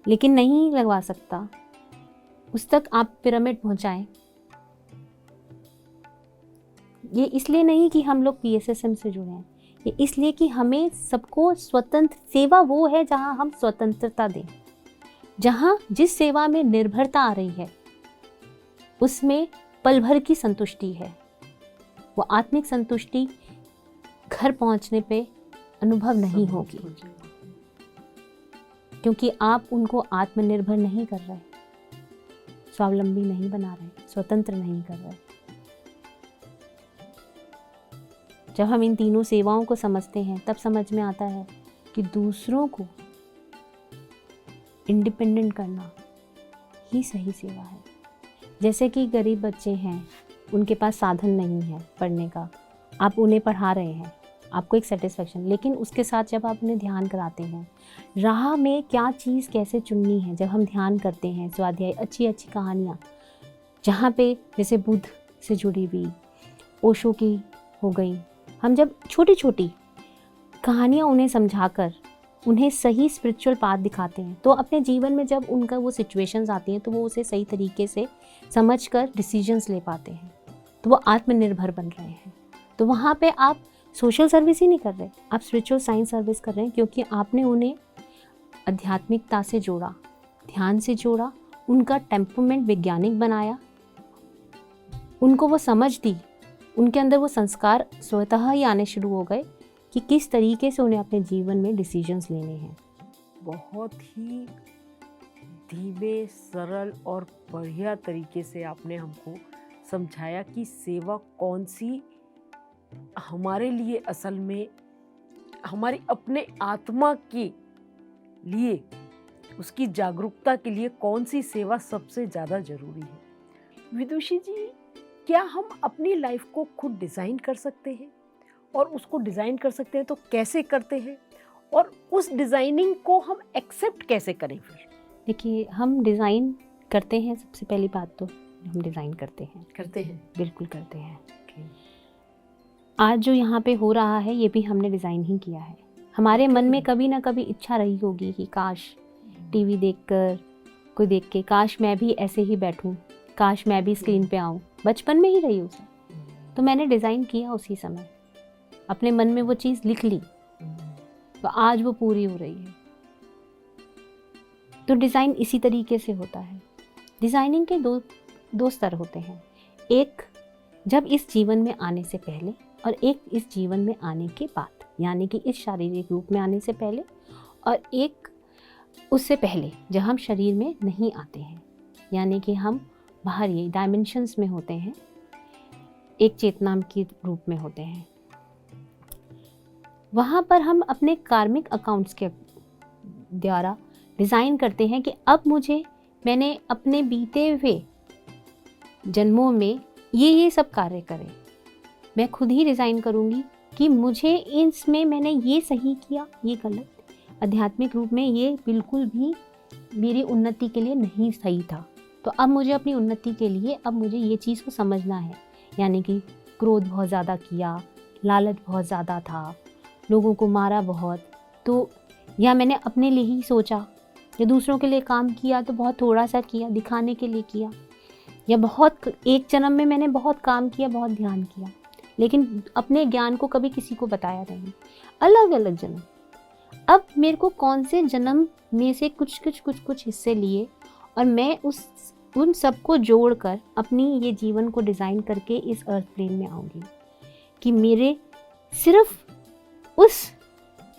लेकिन नहीं लगवा सकता, उस तक आप पिरामिड पहुंचाएं। ये इसलिए नहीं कि हम लोग PSSM से जुड़े हैं, ये इसलिए कि हमें सबको स्वतंत्र सेवा वो है जहां हम स्वतंत्रता दें, जहां जिस सेवा में निर्भरता आ रही है उसमें पल भर की संतुष्टि है। वो आत्मिक संतुष्टि घर पहुंचने पे अनुभव नहीं होगी, क्योंकि आप उनको आत्मनिर्भर नहीं कर रहे, स्वावलंबी नहीं बना रहे, स्वतंत्र नहीं कर रहे। जब हम इन तीनों सेवाओं को समझते हैं तब समझ में आता है कि दूसरों को इंडिपेंडेंट करना ही सही सेवा है। जैसे कि गरीब बच्चे हैं, उनके पास साधन नहीं है पढ़ने का, आप उन्हें पढ़ा रहे हैं, आपको एक सेटिस्फेक्शन, लेकिन उसके साथ जब आप उन्हें ध्यान कराते हैं, राह में क्या चीज़ कैसे चुननी है, जब हम ध्यान करते हैं, स्वाध्याय, अच्छी अच्छी कहानियाँ, जहाँ पे जैसे बुद्ध से जुड़ी हुई, ओशो की हो गई, हम जब छोटी छोटी कहानियाँ उन्हें समझाकर उन्हें सही स्पिरिचुअल पाथ दिखाते हैं, तो अपने जीवन में जब उनका वो सिचुएशंस आती हैं तो वो उसे सही तरीके से समझकर डिसीजंस ले पाते हैं, तो वो आत्मनिर्भर बन रहे हैं। तो वहाँ पे आप सोशल सर्विस ही नहीं कर रहे, आप स्पिरिचुअल साइंस सर्विस कर रहे हैं, क्योंकि आपने उन्हें आध्यात्मिकता से जोड़ा, ध्यान से जोड़ा, उनका टेम्परमेंट वैज्ञानिक बनाया, उनको वो समझ दी, उनके अंदर वो संस्कार स्वतः ही आने शुरू हो गए कि किस तरीके से उन्हें अपने जीवन में डिसीजंस लेने हैं। बहुत ही धीमे, सरल और बढ़िया तरीके से आपने हमको समझाया कि सेवा कौन सी हमारे लिए असल में हमारी अपने आत्मा के लिए, उसकी जागरूकता के लिए कौन सी सेवा सबसे ज़्यादा ज़रूरी है। विदुषी जी, क्या हम अपनी लाइफ को खुद डिज़ाइन कर सकते हैं? और उसको डिज़ाइन कर सकते हैं तो कैसे करते हैं? और उस डिज़ाइनिंग को हम एक्सेप्ट कैसे करें फिर? देखिए, हम डिज़ाइन करते हैं, सबसे पहली बात तो हम डिज़ाइन करते हैं, बिल्कुल करते हैं। आज जो यहाँ पे हो रहा है ये भी हमने डिज़ाइन ही किया है। हमारे मन में कभी ना कभी इच्छा रही होगी कि काश टीवी देखकर कोई देख के काश मैं भी ऐसे ही बैठूं, काश मैं भी स्क्रीन पे आऊं। बचपन में ही रही उसे, तो मैंने डिज़ाइन किया उसी समय, अपने मन में वो चीज़ लिख ली, तो आज वो पूरी हो रही है। तो डिज़ाइन इसी तरीके से होता है। डिज़ाइनिंग के दो स्तर होते हैं, एक जब इस जीवन में आने से पहले और एक इस जीवन में आने के बाद, यानी कि इस शारीरिक रूप में आने से पहले, और एक उससे पहले जब हम शरीर में नहीं आते हैं, यानी कि हम बाहर ये डायमेंशंस में होते हैं, एक चेतना के रूप में होते हैं। वहाँ पर हम अपने कार्मिक अकाउंट्स के द्वारा डिज़ाइन करते हैं कि अब मैंने अपने बीते हुए जन्मों में ये सब कार्य करे। मैं खुद ही डिज़ाइन करूँगी कि मुझे इसमें मैंने ये सही किया, ये गलत, आध्यात्मिक रूप में ये बिल्कुल भी मेरी उन्नति के लिए नहीं सही था। तो अब मुझे अपनी उन्नति के लिए अब मुझे ये चीज़ को समझना है, यानी कि क्रोध बहुत ज़्यादा किया, लालच बहुत ज़्यादा था, लोगों को मारा बहुत, तो या मैंने अपने लिए ही सोचा, या दूसरों के लिए काम किया तो बहुत थोड़ा सा किया, दिखाने के लिए किया, या बहुत एक जन्म में मैंने बहुत काम किया, बहुत ध्यान किया, लेकिन अपने ज्ञान को कभी किसी को बताया नहीं। अलग अलग जन्म। अब मेरे को कौन से जन्म में से कुछ हिस्से लिए और मैं उन सबको जोड़कर अपनी ये जीवन को डिज़ाइन करके इस अर्थ प्लेन में आऊँगी कि मेरे सिर्फ उस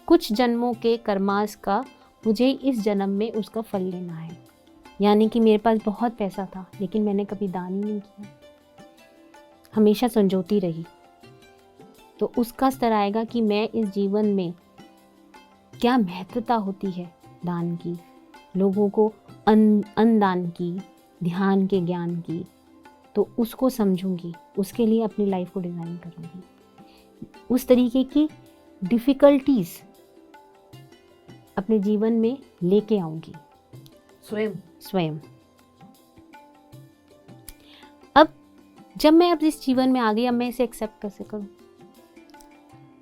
कुछ जन्मों के कर्मास का मुझे इस जन्म में उसका फल लेना है। यानी कि मेरे पास बहुत पैसा था लेकिन मैंने कभी दान ही नहीं किया, हमेशा संजोती रही, तो उसका स्तर आएगा कि मैं इस जीवन में क्या महत्वता होती है दान की, लोगों को अन्नदान की, ध्यान के ज्ञान की, तो उसको समझूंगी, उसके लिए अपनी लाइफ को डिज़ाइन करूंगी। उस तरीके की डिफ़िकल्टीज अपने जीवन में लेके आऊंगी स्वयं। अब जब मैं अब इस जीवन में आ गई, अब मैं इसे एक्सेप्ट कैसे करूं?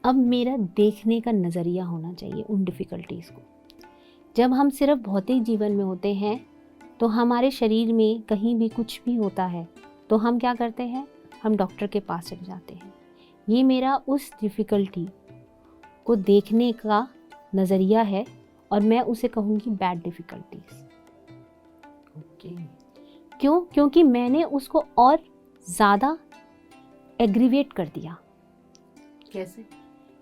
अब मेरा देखने का नज़रिया होना चाहिए उन डिफ़िकल्टीज़ को। जब हम सिर्फ भौतिक जीवन में होते हैं तो हमारे शरीर में कहीं भी कुछ भी होता है तो हम क्या करते हैं, हम डॉक्टर के पास चले जाते हैं। ये मेरा उस डिफ़िकल्टी को देखने का नज़रिया है और मैं उसे कहूँगी बैड डिफ़िकल्टीज। क्यों? क्योंकि मैंने उसको और ज़्यादा एग्रीवेट कर दिया। कैसे?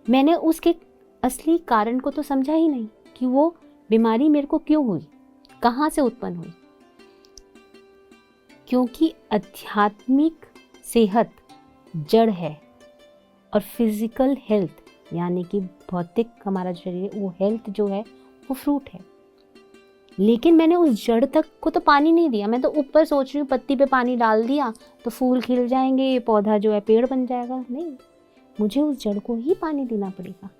मैंने उसके असली कारण को तो समझा ही नहीं कि वो बीमारी मेरे को क्यों हुई, कहाँ से उत्पन्न हुई। क्योंकि आध्यात्मिक सेहत जड़ है और फिजिकल हेल्थ यानी कि भौतिक हमारा शरीर, वो हेल्थ जो है वो फ्रूट है। लेकिन मैंने उस जड़ तक को तो पानी नहीं दिया। मैं तो ऊपर सोच रही हूँ पत्ती पे पानी डाल दिया तो फूल खिल जाएंगे, पौधा जो है पेड़ बन जाएगा। नहीं, मुझे उस जड़ को ही पानी देना पड़ेगा,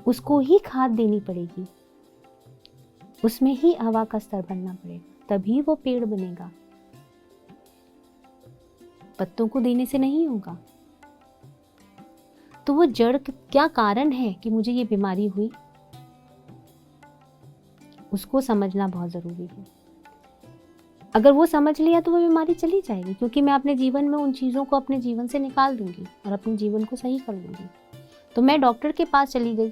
उसको ही खाद देनी पड़ेगी, उसमें ही हवा का स्तर बनना पड़ेगा, तभी वो पेड़ बनेगा। पत्तों को देने से नहीं होगा। तो वो जड़ क्या कारण है कि मुझे ये बीमारी हुई, उसको समझना बहुत ज़रूरी है। अगर वो समझ लिया तो वो बीमारी चली जाएगी, क्योंकि मैं अपने जीवन में उन चीज़ों को अपने जीवन से निकाल दूंगी और अपने जीवन को सही कर दूंगी। तो मैं डॉक्टर के पास चली गई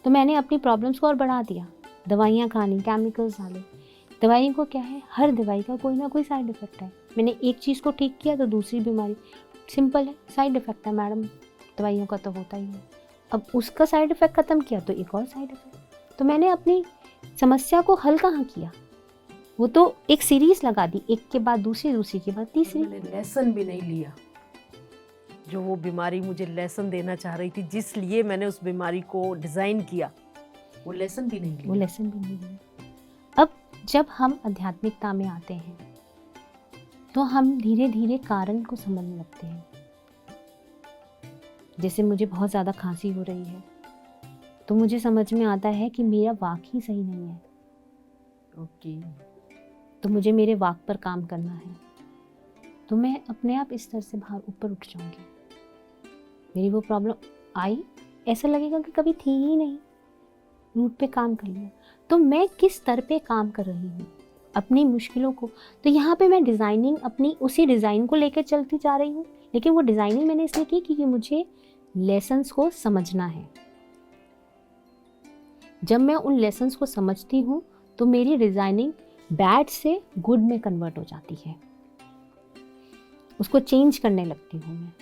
तो मैंने अपनी प्रॉब्लम्स को और बढ़ा दिया। दवाइयाँ खानी, केमिकल्स डाले। दवाई को क्या है, हर दवाई का कोई ना कोई साइड इफ़ेक्ट है। मैंने एक चीज़ को ठीक किया तो दूसरी बीमारी, सिंपल है, साइड इफ़ेक्ट है मैडम, दवाइयों का तो होता ही है। अब उसका साइड इफ़ेक्ट ख़त्म किया तो एक और साइड इफ़ेक्ट। तो मैंने अपनी समस्या को हल कहाँ किया, वो तो एक सीरीज लगा दी, एक के बाद दूसरी, दूसरी के बाद तीसरी। मैंने लेसन भी नहीं लिया, जो वो बीमारी मुझे लेसन देना चाह रही थी, जिस लिए मैंने उस बीमारी को डिजाइन किया, वो लेसन भी नहीं लिया। वो लेसन भी नहीं लिया। अब जब हम आध्यात्मिकता में आते हैं तो हम धीरे धीरे कारण को समझने लगते हैं। जैसे मुझे बहुत ज़्यादा खांसी हो रही है तो मुझे समझ में आता है कि मेरा वाक ही सही नहीं है। ओके। तो मुझे मेरे वाक पर काम करना है, तो मैं अपने आप इस तरह से बाहर ऊपर उठ जाऊंगी। मेरी वो प्रॉब्लम आई, ऐसा लगेगा कि कभी थी ही नहीं, रूट पे काम कर लिया। तो मैं किस स्तर पे काम कर रही हूँ अपनी मुश्किलों को। तो यहाँ पे मैं डिज़ाइनिंग अपनी उसी डिज़ाइन को लेकर चलती जा रही हूँ, लेकिन वो डिज़ाइनिंग मैंने इसलिए की क्योंकि मुझे लेसन्स को समझना है। जब मैं उन लेसन्स को समझती हूँ तो मेरी डिज़ाइनिंग बैड से गुड में कन्वर्ट हो जाती है, उसको चेंज करने लगती हूँ मैं।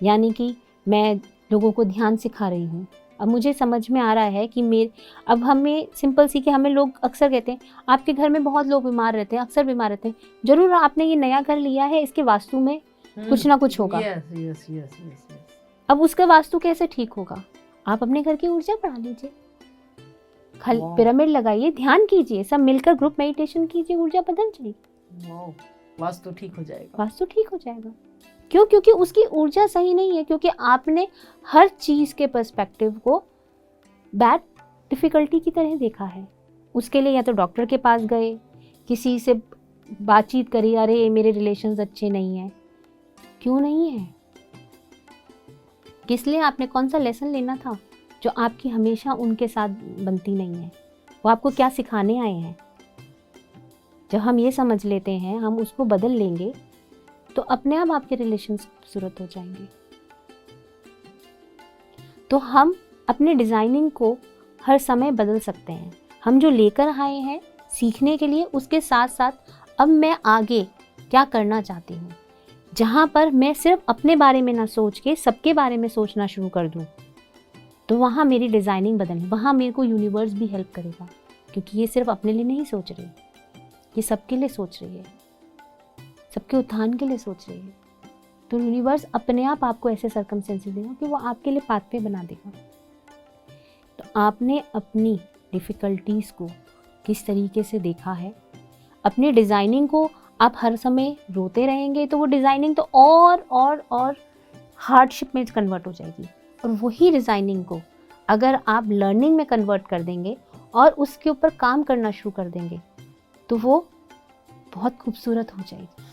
यानी कि मैं लोगों को ध्यान सिखा रही हूँ। अब मुझे समझ में आ रहा है कि अब हमें सिंपल सी कि हमें लोग अक्सर कहते हैं आपके घर में बहुत लोग बीमार रहते हैं, अक्सर बीमार रहते हैं, जरूर आपने ये नया घर लिया है, इसके वास्तु में कुछ ना कुछ होगा। yes. अब उसका वास्तु कैसे ठीक होगा? आप अपने घर की ऊर्जा बढ़ा लीजिए, पिरामिड लगाइए, ध्यान कीजिए, सब मिलकर ग्रुप मेडिटेशन कीजिए, ऊर्जा बदल जाएगी, वास्तु ठीक हो जाएगा। वास्तु ठीक हो जाएगा। क्यों? क्योंकि उसकी ऊर्जा सही नहीं है, क्योंकि आपने हर चीज के पर्सपेक्टिव को बैड डिफिकल्टी की तरह देखा है। उसके लिए या तो डॉक्टर के पास गए, किसी से बातचीत करी, अरे मेरे रिलेशंस अच्छे नहीं हैं। क्यों नहीं है? किस लिए? आपने कौन सा लेसन लेना था जो आपकी हमेशा उनके साथ बनती नहीं है? वो आपको क्या सिखाने आए हैं? जब हम ये समझ लेते हैं, हम उसको बदल लेंगे तो अपने आप आपके रिलेशंस खूबसूरत हो जाएंगे। तो हम अपने डिजाइनिंग को हर समय बदल सकते हैं। हम जो लेकर आए हैं सीखने के लिए, उसके साथ साथ अब मैं आगे क्या करना चाहती हूँ, जहाँ पर मैं सिर्फ अपने बारे में ना सोच के सबके बारे में सोचना शुरू कर दूँ, तो वहाँ मेरी डिजाइनिंग बदलनी, वहाँ मेरे को यूनिवर्स भी हेल्प करेगा, क्योंकि ये सिर्फ अपने लिए नहीं सोच रही, ये सबके लिए सोच रही है, सबके उत्थान के लिए सोच रही है। तो यूनिवर्स अपने आप आपको ऐसे सर्कमस्टेंसेस देगा कि वो आपके लिए पाथवे बना देगा। तो आपने अपनी डिफ़िकल्टीज़ को किस तरीके से देखा है? अपनी डिज़ाइनिंग को आप हर समय रोते रहेंगे तो वो डिज़ाइनिंग तो और हार्डशिप में कन्वर्ट हो जाएगी। और वही डिज़ाइनिंग को अगर आप लर्निंग में कन्वर्ट कर देंगे और उसके ऊपर काम करना शुरू कर देंगे तो वो बहुत खूबसूरत हो जाएगी।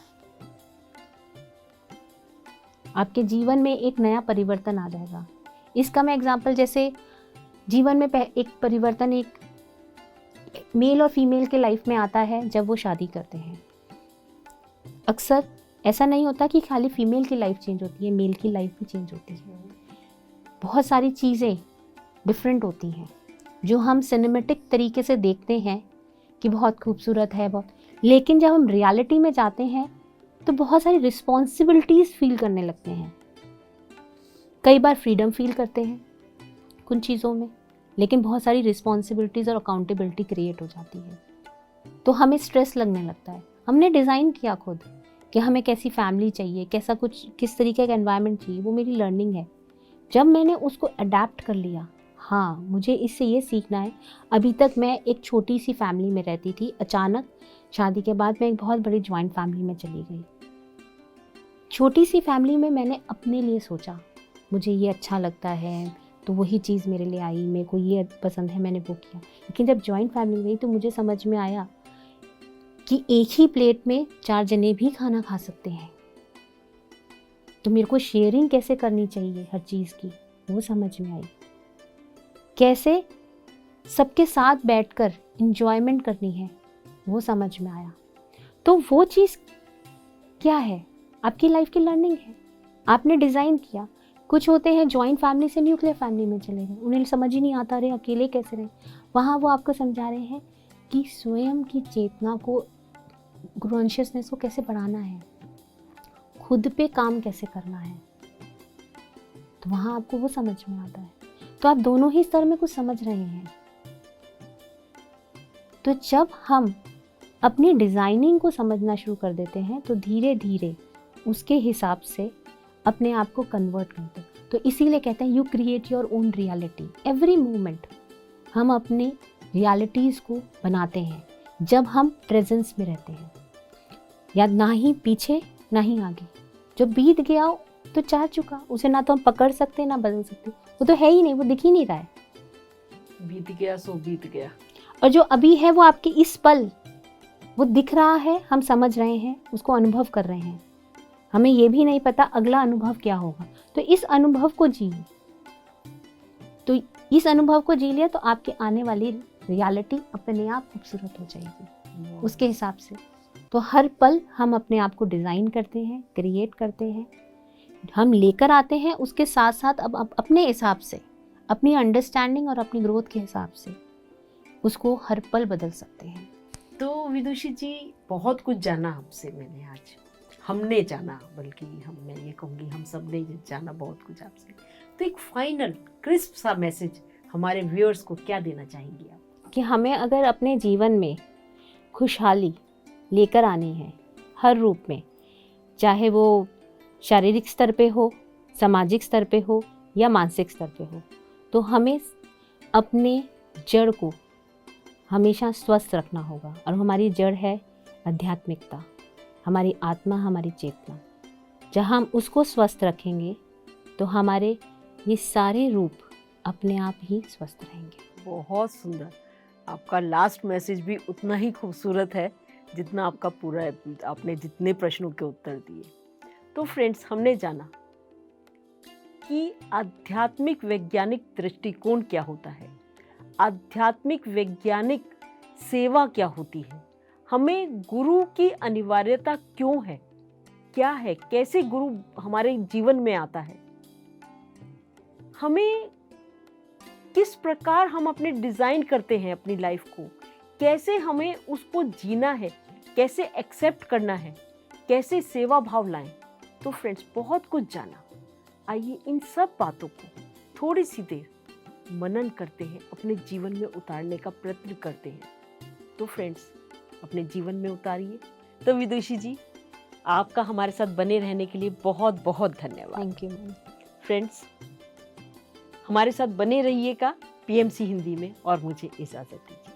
आपके जीवन में एक नया परिवर्तन आ जाएगा। इसका मैं एग्जांपल, जैसे जीवन में एक परिवर्तन एक मेल और फीमेल के लाइफ में आता है जब वो शादी करते हैं। अक्सर ऐसा नहीं होता कि खाली फीमेल की लाइफ चेंज होती है, मेल की लाइफ भी चेंज होती है। बहुत सारी चीज़ें डिफरेंट होती हैं जो हम सिनेमेटिक तरीके से देखते हैं कि बहुत खूबसूरत है बहुत, लेकिन जब हम रियलिटी में जाते हैं तो बहुत सारी रिस्पॉन्सिबिलिटीज़ फील करने लगते हैं। कई बार फ्रीडम फील करते हैं कुछ चीज़ों में, लेकिन बहुत सारी रिस्पॉन्सिबिलिटीज़ और अकाउंटेबिलिटी क्रिएट हो जाती है, तो हमें स्ट्रेस लगने लगता है। हमने डिज़ाइन किया खुद कि हमें कैसी फैमिली चाहिए, कैसा कुछ, किस तरीके का एनवायरनमेंट चाहिए, वो मेरी लर्निंग है। जब मैंने उसको अडेप्ट कर लिया, हाँ मुझे इससे ये सीखना है। अभी तक मैं एक छोटी सी फैमिली में रहती थी, अचानक शादी के बाद मैं एक बहुत बड़ी जॉइंट फैमिली में चली गई। छोटी सी फैमिली में मैंने अपने लिए सोचा, मुझे ये अच्छा लगता है तो वही चीज़ मेरे लिए आई, मेरे को ये पसंद है, मैंने वो किया। लेकिन जब जॉइंट फैमिली गई तो मुझे समझ में आया कि एक ही प्लेट में 4 जने भी खाना खा सकते हैं, तो मेरे को शेयरिंग कैसे करनी चाहिए हर चीज़ की, वो समझ में आई। कैसे सबके साथ बैठकर एंजॉयमेंट करनी है, वो समझ में आया। तो वो चीज़ क्या है? आपकी लाइफ की लर्निंग है, आपने डिज़ाइन किया। कुछ होते हैं जॉइंट फैमिली से न्यूक्लियर फैमिली में चले गए, उन्हें समझ ही नहीं आता, रहे अकेले कैसे रहे। वहाँ वो आपको समझा रहे हैं कि स्वयं की चेतना को, कॉन्शियसनेस को कैसे बढ़ाना है, खुद पे काम कैसे करना है, तो वहाँ आपको वो समझ में आता है। तो आप दोनों ही स्तर में कुछ समझ रहे हैं। तो जब हम अपनी डिज़ाइनिंग को समझना शुरू कर देते हैं तो धीरे धीरे उसके हिसाब से अपने आप को कन्वर्ट करते हैं। तो इसीलिए कहते हैं you create your own reality. Every moment हम अपने रियलिटीज़ को बनाते हैं जब हम प्रेजेंस में रहते हैं, या ना ही पीछे ना ही आगे। जो बीत गया तो जा चुका, उसे ना तो हम पकड़ सकते ना बदल सकते, वो तो है ही नहीं, वो दिख ही नहीं रहा है। बीत गया सो बीत गया। और जो अभी है वो आपके इस पल वो दिख रहा है, हम समझ रहे हैं, उसको अनुभव कर रहे हैं। हमें ये भी नहीं पता अगला अनुभव क्या होगा। तो इस अनुभव को जिए, तो इस अनुभव को जी लिया तो आपके आने वाली रियलिटी अपने आप खूबसूरत हो जाएगी उसके हिसाब से। तो हर पल हम अपने आप को डिज़ाइन करते हैं, क्रिएट करते हैं, हम लेकर आते हैं, उसके साथ साथ अब अपने हिसाब से, अपनी अंडरस्टैंडिंग और अपनी ग्रोथ के हिसाब से उसको हर पल बदल सकते हैं। तो विदुषी जी, बहुत कुछ जाना आपसे मैंने आज, हमने जाना, बल्कि मैं ये कहूँगी हम सब ने जाना बहुत कुछ आपसे। तो एक फाइनल क्रिस्प सा मैसेज हमारे व्यूअर्स को क्या देना चाहेंगी आप? कि हमें अगर अपने जीवन में खुशहाली लेकर आनी है हर रूप में, चाहे वो शारीरिक स्तर पे हो, सामाजिक स्तर पे हो या मानसिक स्तर पे हो, तो हमें अपने जड़ को हमेशा स्वस्थ रखना होगा। और हमारी जड़ है आध्यात्मिकता, हमारी आत्मा, हमारी चेतना। जब हम उसको स्वस्थ रखेंगे तो हमारे ये सारे रूप अपने आप ही स्वस्थ रहेंगे। बहुत सुंदर। आपका लास्ट मैसेज भी उतना ही खूबसूरत है जितना आपका पूरा, आपने जितने प्रश्नों के उत्तर दिए। तो फ्रेंड्स, हमने जाना कि आध्यात्मिक वैज्ञानिक दृष्टिकोण क्या होता है, आध्यात्मिक वैज्ञानिक सेवा क्या होती है, हमें गुरु की अनिवार्यता क्यों है, क्या है, कैसे गुरु हमारे जीवन में आता है, हमें किस प्रकार हम अपने डिज़ाइन करते हैं अपनी लाइफ को, कैसे हमें उसको जीना है, कैसे एक्सेप्ट करना है, कैसे सेवा भाव लाएं। तो फ्रेंड्स, बहुत कुछ जाना। आइए इन सब बातों को थोड़ी सी देर मनन करते हैं, अपने जीवन में उतारने का प्रयत्न करते हैं। तो फ्रेंड्स, अपने जीवन में उतारिए। तो विदुषी जी, आपका हमारे साथ बने रहने के लिए बहुत बहुत धन्यवाद। Thank you ma'am. फ्रेंड्स, हमारे साथ बने रहिएगा पीएमसी हिंदी में, और मुझे इजाज़त दीजिए।